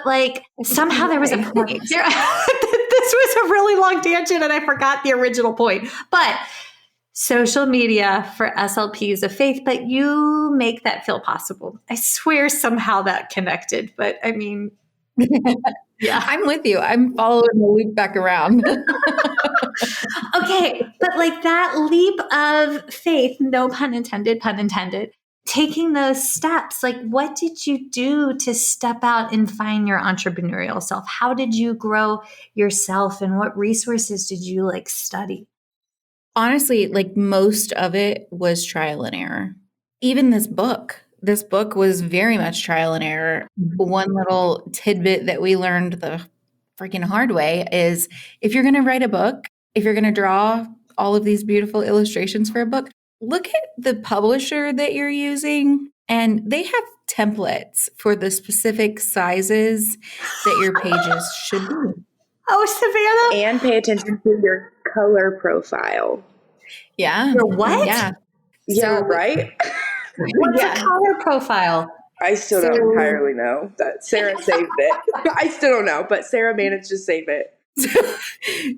Speaker 1: somehow there was a point. This was a really long tangent, and I forgot the original point. But social media for SLPs of faith, but you make that feel possible. I swear somehow that connected, but
Speaker 4: yeah, I'm with you. I'm following the loop back around.
Speaker 1: Okay, but that leap of faith, no pun intended, taking those steps, what did you do to step out and find your entrepreneurial self? How did you grow yourself, and what resources did you study?
Speaker 3: Honestly, most of it was trial and error. Even this book was very much trial and error. One little tidbit that we learned the freaking hard way is if you're going to write a book, if you're going to draw all of these beautiful illustrations for a book, look at the publisher that you're using, and they have templates for the specific sizes that your pages should be.
Speaker 1: Oh, Savanah.
Speaker 5: And pay attention to your color profile.
Speaker 3: Yeah.
Speaker 1: Your what?
Speaker 5: Yeah, right?
Speaker 1: What's a color profile?
Speaker 5: I still don't entirely know. That Sarah saved it. I still don't know, but Sarah managed to save it.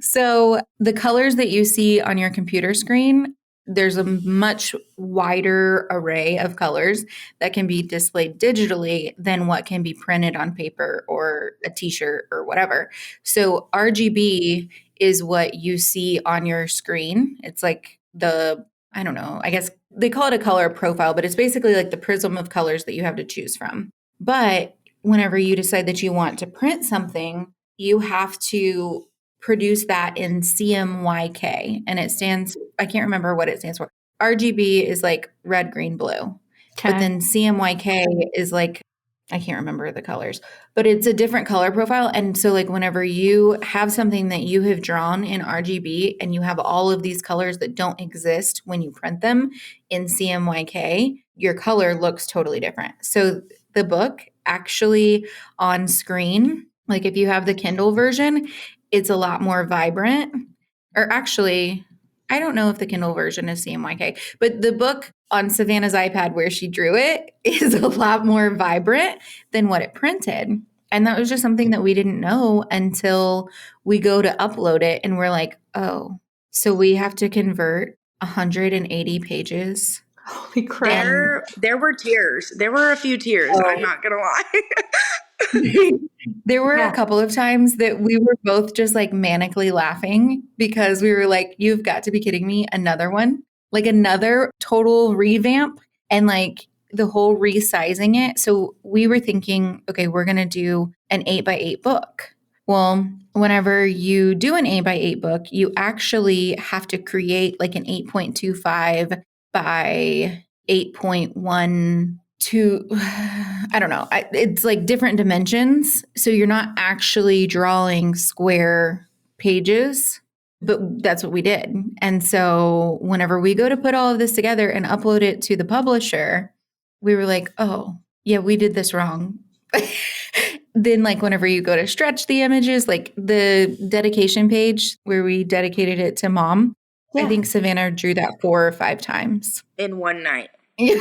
Speaker 3: So the colors that you see on your computer screen, there's a much wider array of colors that can be displayed digitally than what can be printed on paper or a t-shirt or whatever. So RGB is what you see on your screen. It's I don't know, I guess they call it a color profile, but it's basically the prism of colors that you have to choose from. But whenever you decide that you want to print something, you have to produce that in CMYK, and it stands, I can't remember what it stands for. RGB is red, green, blue. Okay. But then CMYK is I can't remember the colors, but it's a different color profile. And so whenever you have something that you have drawn in RGB and you have all of these colors that don't exist when you print them in CMYK, your color looks totally different. So the book actually on screen, if you have the Kindle version, it's a lot more vibrant. Or actually, I don't know if the Kindle version is CMYK, but the book on Savanah's iPad where she drew it is a lot more vibrant than what it printed. And that was just something that we didn't know until we go to upload it. And we're oh, so we have to convert 180 pages
Speaker 1: Holy crap.
Speaker 5: There were tears. There were a few tears. I'm not going to lie.
Speaker 4: There were a couple of times that we were both just like manically laughing because we were like, you've got to be kidding me. Another one, like another total revamp and like the whole resizing it. So we were thinking, okay, we're going to do an 8x8 book. Well, whenever you do an 8x8 book, you actually have to create like an 8.25 by 8.1 to, I don't know, it's like different dimensions. So you're not actually drawing square pages, but that's what we did. And so whenever we go to put all of this together and upload it to the publisher, we were like, oh, yeah, we did this wrong. Then like whenever you go to stretch the images, like the dedication page where we dedicated it to mom, I think Savanah drew that 4 or 5 times.
Speaker 5: In one night.
Speaker 4: In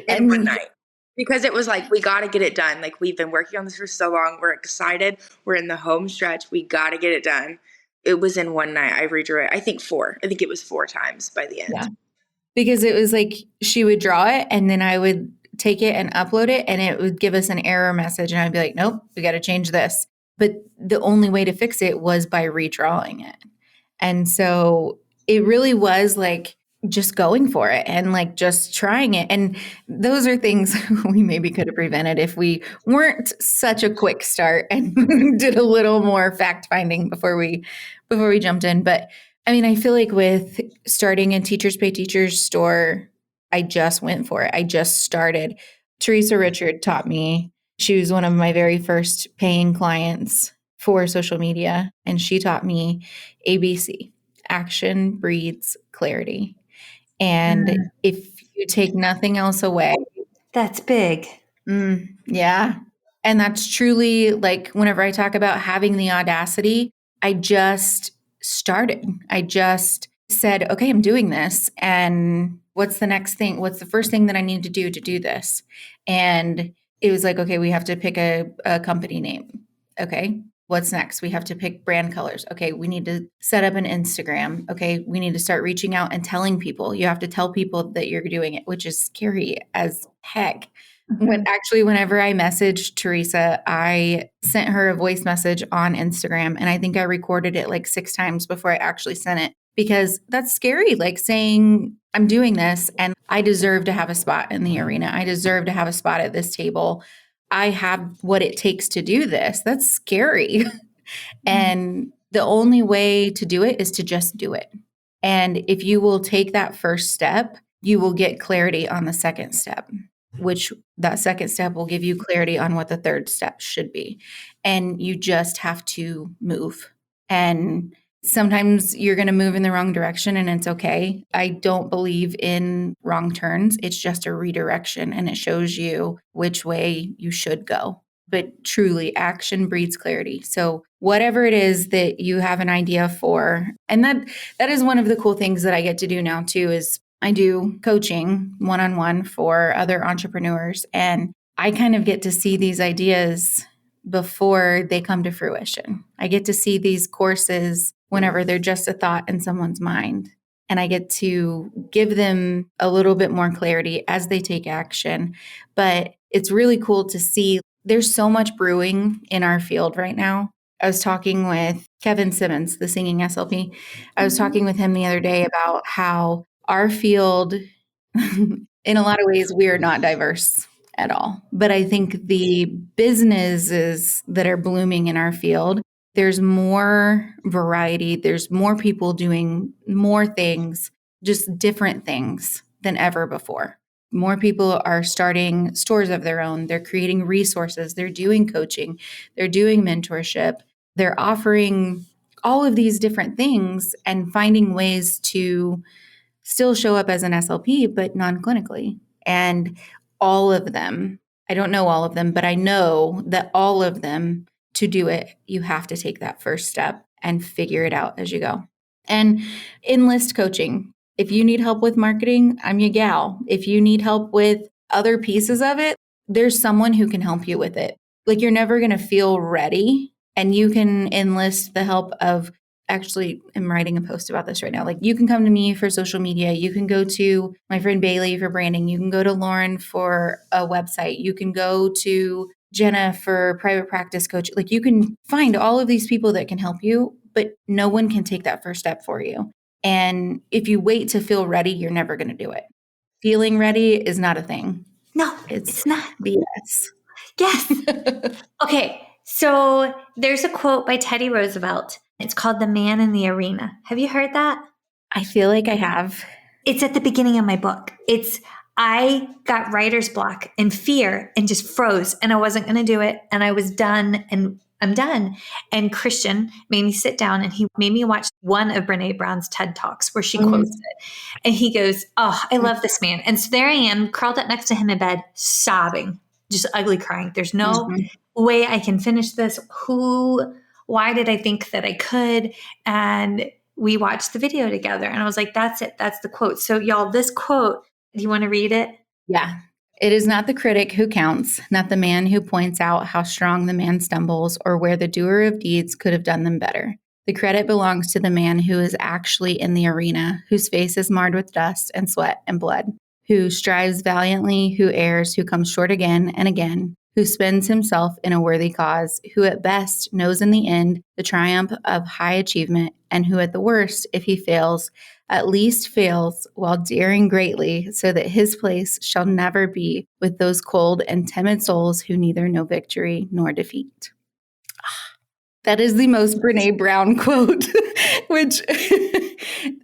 Speaker 5: one night. Because it was like, we got to get it done. Like, we've been working on this for so long. We're excited. We're in the home stretch. We got to get it done. It was in one night. I redrew it. I think 4. I think it was 4 times by the end.
Speaker 4: Yeah. Because it was like she would draw it and then I would take it and upload it and it would give us an error message. And I'd be like, nope, we got to change this. But the only way to fix it was by redrawing it. And so it really was like just going for it and like just trying it. And those are things we maybe could have prevented if we weren't such a quick start and did a little more fact finding before we jumped in. But I mean, I feel like with starting a Teachers Pay Teachers store, I just went for it. I just started. Teresa Richard taught me. She was one of my very first paying clients for social media. And she taught me ABC, action breeds clarity. And if you take nothing else away.
Speaker 1: That's big.
Speaker 4: Yeah. And that's truly like whenever I talk about having the audacity, I just started. I just said, okay, I'm doing this. And what's the next thing? What's the first thing that I need to do this? And it was like, okay, we have to pick a company name. Okay. What's next? We have to pick brand colors. Okay. We need to set up an Instagram. Okay. We need to start reaching out and telling people. You have to tell people that you're doing it, which is scary as heck. Whenever I messaged Teresa, I sent her a voice message on Instagram and I think I recorded it like 6 times before I actually sent it because that's scary. Like saying I'm doing this and I deserve to have a spot in the arena. I deserve to have a spot at this table. I have what it takes to do this. That's scary. And the only way to do it is to just do it. And if you will take that first step, you will get clarity on the second step, which that second step will give you clarity on what the third step should be. And you just have to move. And sometimes you're going to move in the wrong direction and it's okay. I don't believe in wrong turns. It's just a redirection and it shows you which way you should go. But truly, action breeds clarity. So whatever it is that you have an idea for, and that is one of the cool things that I get to do now too, is I do coaching one-on-one for other entrepreneurs. And I kind of get to see these ideas before they come to fruition. I get to see these courses whenever they're just a thought in someone's mind. And I get to give them a little bit more clarity as they take action. But it's really cool to see there's so much brewing in our field right now. I was talking with Kevin Simmons, the singing SLP. I was talking with him the other day about how our field, in a lot of ways, we are not diverse at all. But I think the businesses that are blooming in our field, there's more variety. There's more people doing more things, just different things than ever before. More people are starting stores of their own. They're creating resources. They're doing coaching. They're doing mentorship. They're offering all of these different things and finding ways to still show up as an SLP, but non-clinically. And all of them, I don't know all of them, but I know that all of them, to do it, you have to take that first step and figure it out as you go. And enlist coaching. If you need help with marketing, I'm your gal. If you need help with other pieces of it, there's someone who can help you with it. Like you're never going to feel ready, and you can enlist the help of actually am writing a post about this right now. Like, you can come to me for social media. You can go to my friend Bailey for branding. You can go to Lauren for a website. You can go to Jenna for private practice coach. Like, you can find all of these people that can help you, but no one can take that first step for you. And if you wait to feel ready, you're never going to do it. Feeling ready is not a thing.
Speaker 1: No, it's not.
Speaker 4: BS.
Speaker 1: Yes. Okay. So there's a quote by Teddy Roosevelt. It's called The Man in the Arena. Have you heard that?
Speaker 4: I feel like I have.
Speaker 1: It's at the beginning of my book. I got writer's block and fear and just froze, and I wasn't going to do it. And I was done, and I'm done. And Christian made me sit down, and he made me watch one of Brene Brown's TED Talks where she quotes it. And he goes, "Oh, I love this man." And so there I am, curled up next to him in bed, sobbing, just ugly crying. There's no way I can finish this. Why did I think that I could? And we watched the video together, and I was like, that's it. That's the quote. So y'all, this quote, do you want to read it?
Speaker 4: Yeah. It is not the critic who counts, not the man who points out how strong the man stumbles or where the doer of deeds could have done them better. The credit belongs to the man who is actually in the arena, whose face is marred with dust and sweat and blood, who strives valiantly, who errs, who comes short again and again, who spends himself in a worthy cause, who at best knows in the end the triumph of high achievement, and who at the worst, if he fails, at least fails while daring greatly, so that his place shall never be with those cold and timid souls who neither know victory nor defeat. That is the most Brene Brown quote, which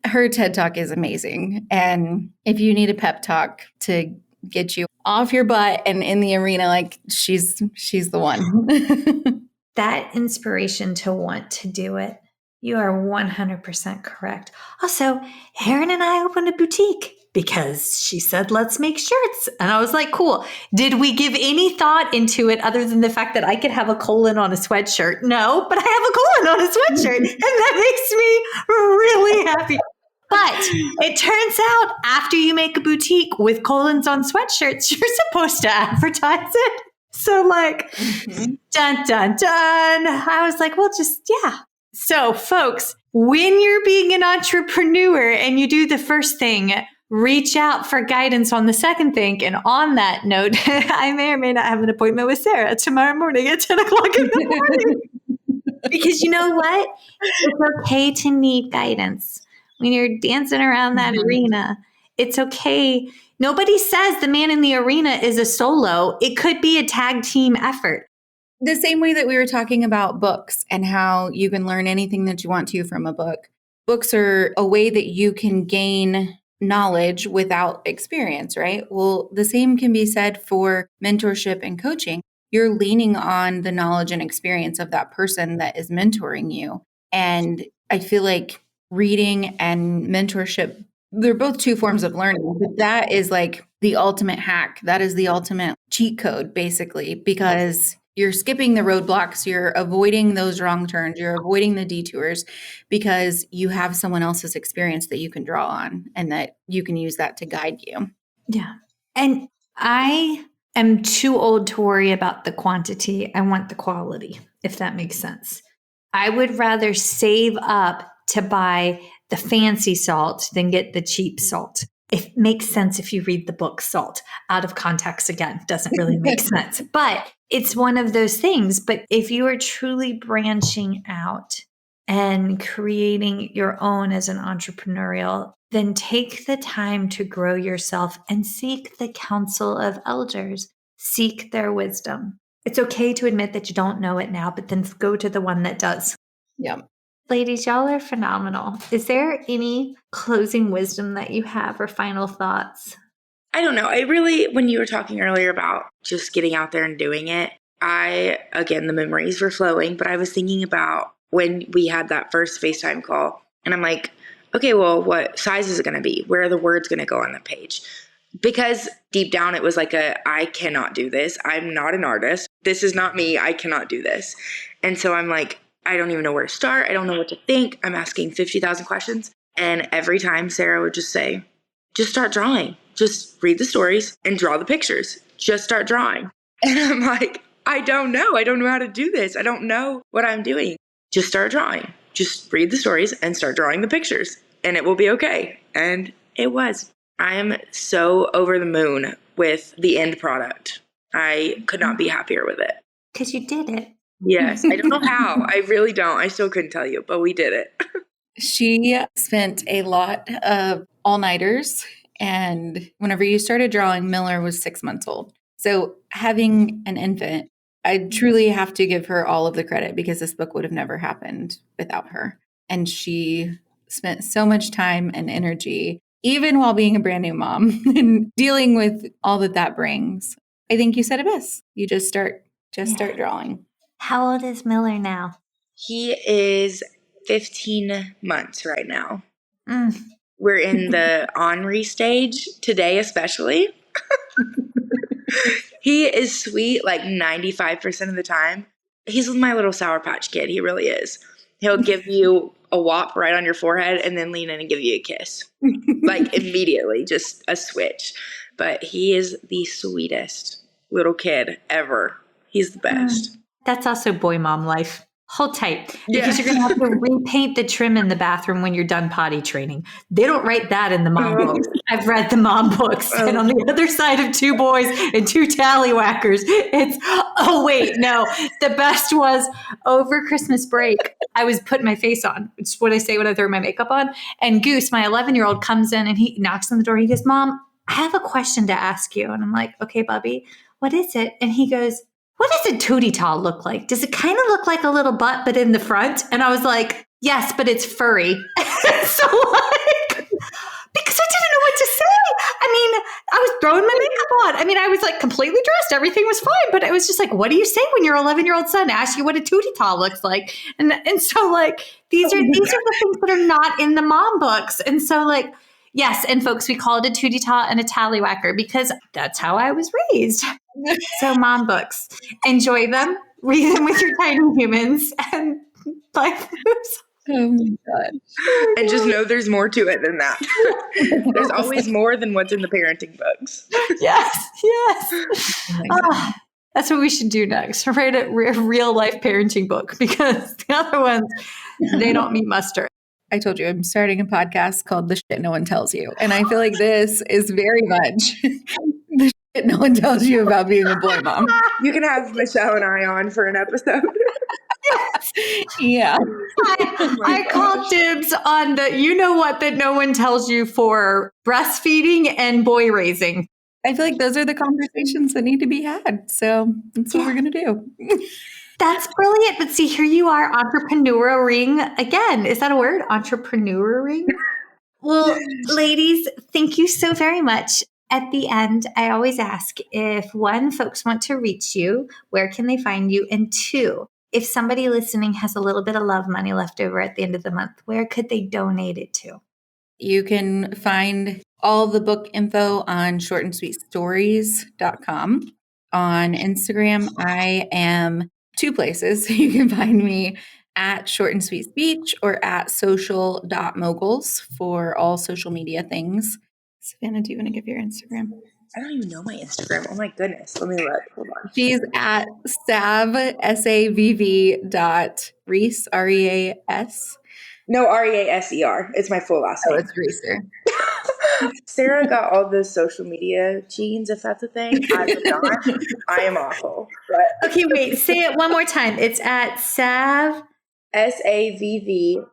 Speaker 4: her TED Talk is amazing. And if you need a pep talk to get you off your butt and in the arena, like, she's the one.
Speaker 1: That inspiration to want to do it. You are 100% correct. Also, Erin and I opened a boutique because she said, let's make shirts. And I was like, cool. Did we give any thought into it other than the fact that I could have a colon on a sweatshirt? No, but I have a colon on a sweatshirt. And that makes me really happy. But it turns out after you make a boutique with colons on sweatshirts, you're supposed to advertise it. So like, dun, dun, dun. I was like, well, yeah. So folks, when you're being an entrepreneur and you do the first thing, reach out for guidance on the second thing. And on that note, I may or may not have an appointment with Sarah tomorrow morning at 10 o'clock in the morning. Because you know what? It's okay to need guidance. When you're dancing around that arena, it's okay. Nobody says the man in the arena is a solo. It could be a tag team effort.
Speaker 4: The same way that we were talking about books and how you can learn anything that you want to from a book. Books are a way that you can gain knowledge without experience, right? Well, the same can be said for mentorship and coaching. You're leaning on the knowledge and experience of that person that is mentoring you. And I feel like reading and mentorship, they're both two forms of learning, but that is like the ultimate hack. That is the ultimate cheat code, basically, because you're skipping the roadblocks, you're avoiding those wrong turns, you're avoiding the detours because you have someone else's experience that you can draw on and that you can use that to guide you.
Speaker 1: Yeah. And I am too old to worry about the quantity. I want the quality, if that makes sense. I would rather save up to buy the fancy salt than get the cheap salt. It makes sense if you read the book Salt. Out of context, again, doesn't really make sense. But it's one of those things. But if you are truly branching out and creating your own as an entrepreneurial, then take the time to grow yourself and seek the counsel of elders. Seek their wisdom. It's okay to admit that you don't know it now, but then go to the one that does.
Speaker 4: Yeah.
Speaker 1: Ladies, y'all are phenomenal. Is there any closing wisdom that you have or final thoughts?
Speaker 5: I don't know. When you were talking earlier about just getting out there and doing it, again, the memories were flowing, but I was thinking about when we had that first FaceTime call and I'm like, okay, well, what size is it going to be? Where are the words going to go on the page? Because deep down, it was like I cannot do this. I'm not an artist. This is not me. I cannot do this. And so I'm like, I don't even know where to start. I don't know what to think. I'm asking 50,000 questions. And every time Sarah would just say, just start drawing. Just read the stories and draw the pictures. Just start drawing. And I'm like, I don't know. I don't know how to do this. I don't know what I'm doing. Just start drawing. just read the stories and start drawing the pictures and it will be okay. And it was. I am so over the moon with the end product. I could not be happier with it.
Speaker 1: Because you did it.
Speaker 5: Yes. I don't know how. I really don't. I still couldn't tell you, but we did it.
Speaker 4: She spent a lot of all-nighters. And whenever you started drawing, Miller was 6 months old. So having an infant, I truly have to give her all of the credit because this book would have never happened without her. And she spent so much time and energy, even while being a brand new mom and dealing with all that brings. I think you said it best. You just start drawing.
Speaker 1: How old is Miller now?
Speaker 5: He is 15 months right now.
Speaker 1: Mm.
Speaker 5: We're in the ornery stage today, especially. He is sweet like 95% of the time. He's my little Sour Patch Kid. He really is. He'll give you a whop right on your forehead and then lean in and give you a kiss. Like immediately, just a switch. But he is the sweetest little kid ever. He's the best.
Speaker 1: That's also boy mom life. Hold tight,
Speaker 5: Yes.
Speaker 1: because you're going to have to repaint the trim in the bathroom when you're done potty training. They don't write that in the mom books. I've read the mom books, and on the other side of 2 boys and 2 tallywhackers, it's, oh wait, no. The best was over Christmas break, I was putting my face on. It's what I say when I throw my makeup on. And Goose, my 11-year-old, comes in and he knocks on the door. He goes, Mom, I have a question to ask you. And I'm like, okay, Bubby, what is it? And he goes, what does a tootie tall look like? Does it kind of look like a little butt, but in the front? And I was like, yes, but it's furry. So like, because I didn't know what to say. I mean, I was throwing my makeup on. I mean, I was like completely dressed. Everything was fine. But it was just like, what do you say when your 11-year-old son asks you what a tootie tall looks like? And so like, these are the things that are not in the mom books. And so like, yes. And folks, we call it a tootie tall and a tallywhacker because that's how I was raised. So mom books, enjoy them, read them with your tiny humans, and life moves.
Speaker 4: Oh my God.
Speaker 5: And just know there's more to it than that. There's always more than what's in the parenting books.
Speaker 1: Yes. Oh, that's what we should do next. Write a real life parenting book because the other ones, they don't meet muster.
Speaker 4: I told you I'm starting a podcast called The Shit No One Tells You. And I feel like this is very much the shit no one tells you about being a boy mom.
Speaker 5: You can have Michelle and I on for an episode.
Speaker 1: Yes.
Speaker 4: Yeah.
Speaker 1: I call dibs on the you know what that no one tells you for breastfeeding and boy raising.
Speaker 4: I feel like those are the conversations that need to be had. So that's what we're going to do.
Speaker 1: That's brilliant. But see, here you are entrepreneuring again. Is that a word? Entrepreneuring? Well, ladies, thank you so very much. At the end, I always ask if 1, folks want to reach you, where can they find you? And 2, if somebody listening has a little bit of love money left over at the end of the month, where could they donate it to?
Speaker 4: You can find all the book info on shortandsweetstories.com. On Instagram, I am 2 places. You can find me at Short and Sweet Speech or at social.moguls for all social media things. Savannah, do you want to give your Instagram?
Speaker 5: I don't even know my Instagram. Oh my goodness. Let me look. Hold on.
Speaker 4: She's at savv.reas, R-E-A-S.
Speaker 5: No, R-E-A-S-E-R. It's my full last name.
Speaker 4: Oh, it's Reaser.
Speaker 5: Sarah got all the social media genes, if that's a thing. I am not. I am awful. But
Speaker 1: Okay, wait. Say it one more time. It's at sav.
Speaker 5: SAVV.REASER.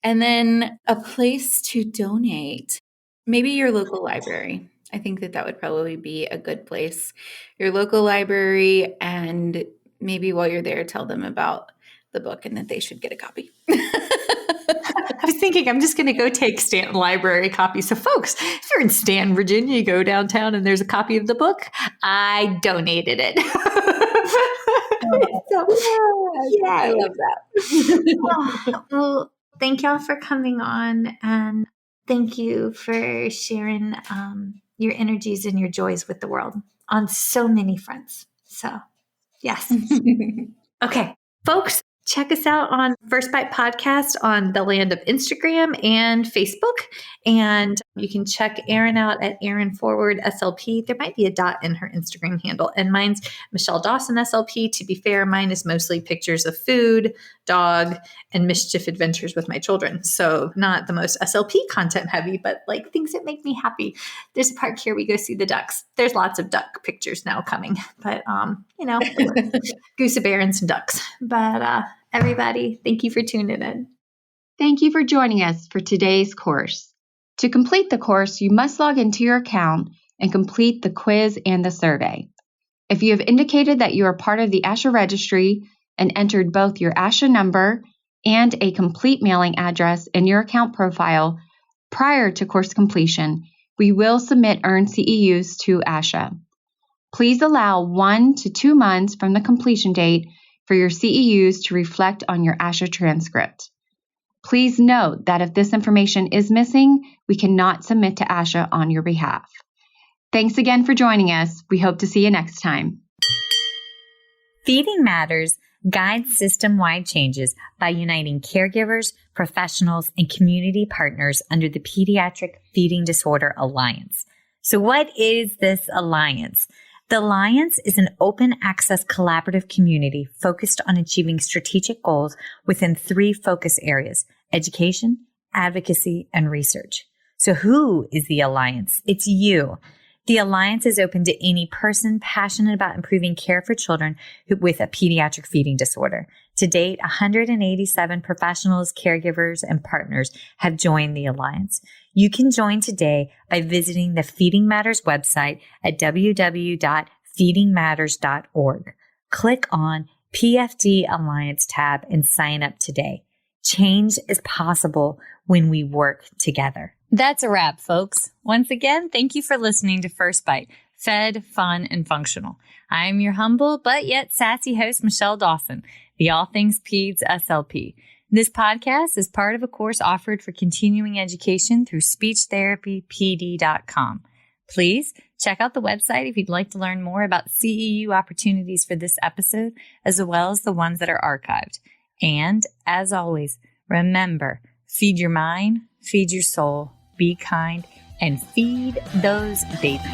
Speaker 4: And then a place to donate. Maybe your local library. I think that would probably be a good place. Your local library, and maybe while you're there, tell them about the book and that they should get a copy.
Speaker 1: I was thinking I'm just going to go take Stanton Library copy. So folks, if you're in Stanton, Virginia, you go downtown and there's a copy of the book, I donated it. So, yeah,
Speaker 4: I love that.
Speaker 1: Well, thank y'all for coming on, and thank you for sharing your energies and your joys with the world on so many fronts. So, yes. Okay, folks, check us out on First Bite Podcast on the land of Instagram and Facebook. And You can check Erin out at Erin Forward SLP. There might be a dot in her Instagram handle. And mine's Michelle Dawson SLP. To be fair, mine is mostly pictures of food, dog, and mischief adventures with my children. So not the most SLP content heavy, but like things that make me happy. There's a park here. We go see the ducks. There's lots of duck pictures now coming. But, goose, a bear, and some ducks. But everybody, thank you for tuning in.
Speaker 6: Thank you for joining us for today's course. To complete the course, you must log into your account and complete the quiz and the survey. If you have indicated that you are part of the ASHA registry and entered both your ASHA number and a complete mailing address in your account profile prior to course completion, we will submit earned CEUs to ASHA. Please allow 1 to 2 months from the completion date for your CEUs to reflect on your ASHA transcript. Please note that if this information is missing, we cannot submit to ASHA on your behalf. Thanks again for joining us. We hope to see you next time.
Speaker 1: Feeding Matters guides system-wide changes by uniting caregivers, professionals, and community partners under the Pediatric Feeding Disorder Alliance. So what is this alliance? The Alliance is an open access collaborative community focused on achieving strategic goals within 3 focus areas: education, advocacy, and research. So who is the Alliance? It's you. The Alliance is open to any person passionate about improving care for children with a pediatric feeding disorder. To date, 187 professionals, caregivers, and partners have joined the Alliance. You can join today by visiting the Feeding Matters website at www.feedingmatters.org. Click on PFD Alliance tab and sign up today. Change is possible when we work together. That's a wrap, folks. Once again, thank you for listening to First Bite, fed, fun, and functional. I'm your humble but yet sassy host, Michelle Dawson, the All Things Peds SLP. This podcast is part of a course offered for continuing education through speechtherapypd.com. Please check out the website if you'd like to learn more about CEU opportunities for this episode, as well as the ones that are archived. And as always, remember, feed your mind, feed your soul, be kind, and feed those babies.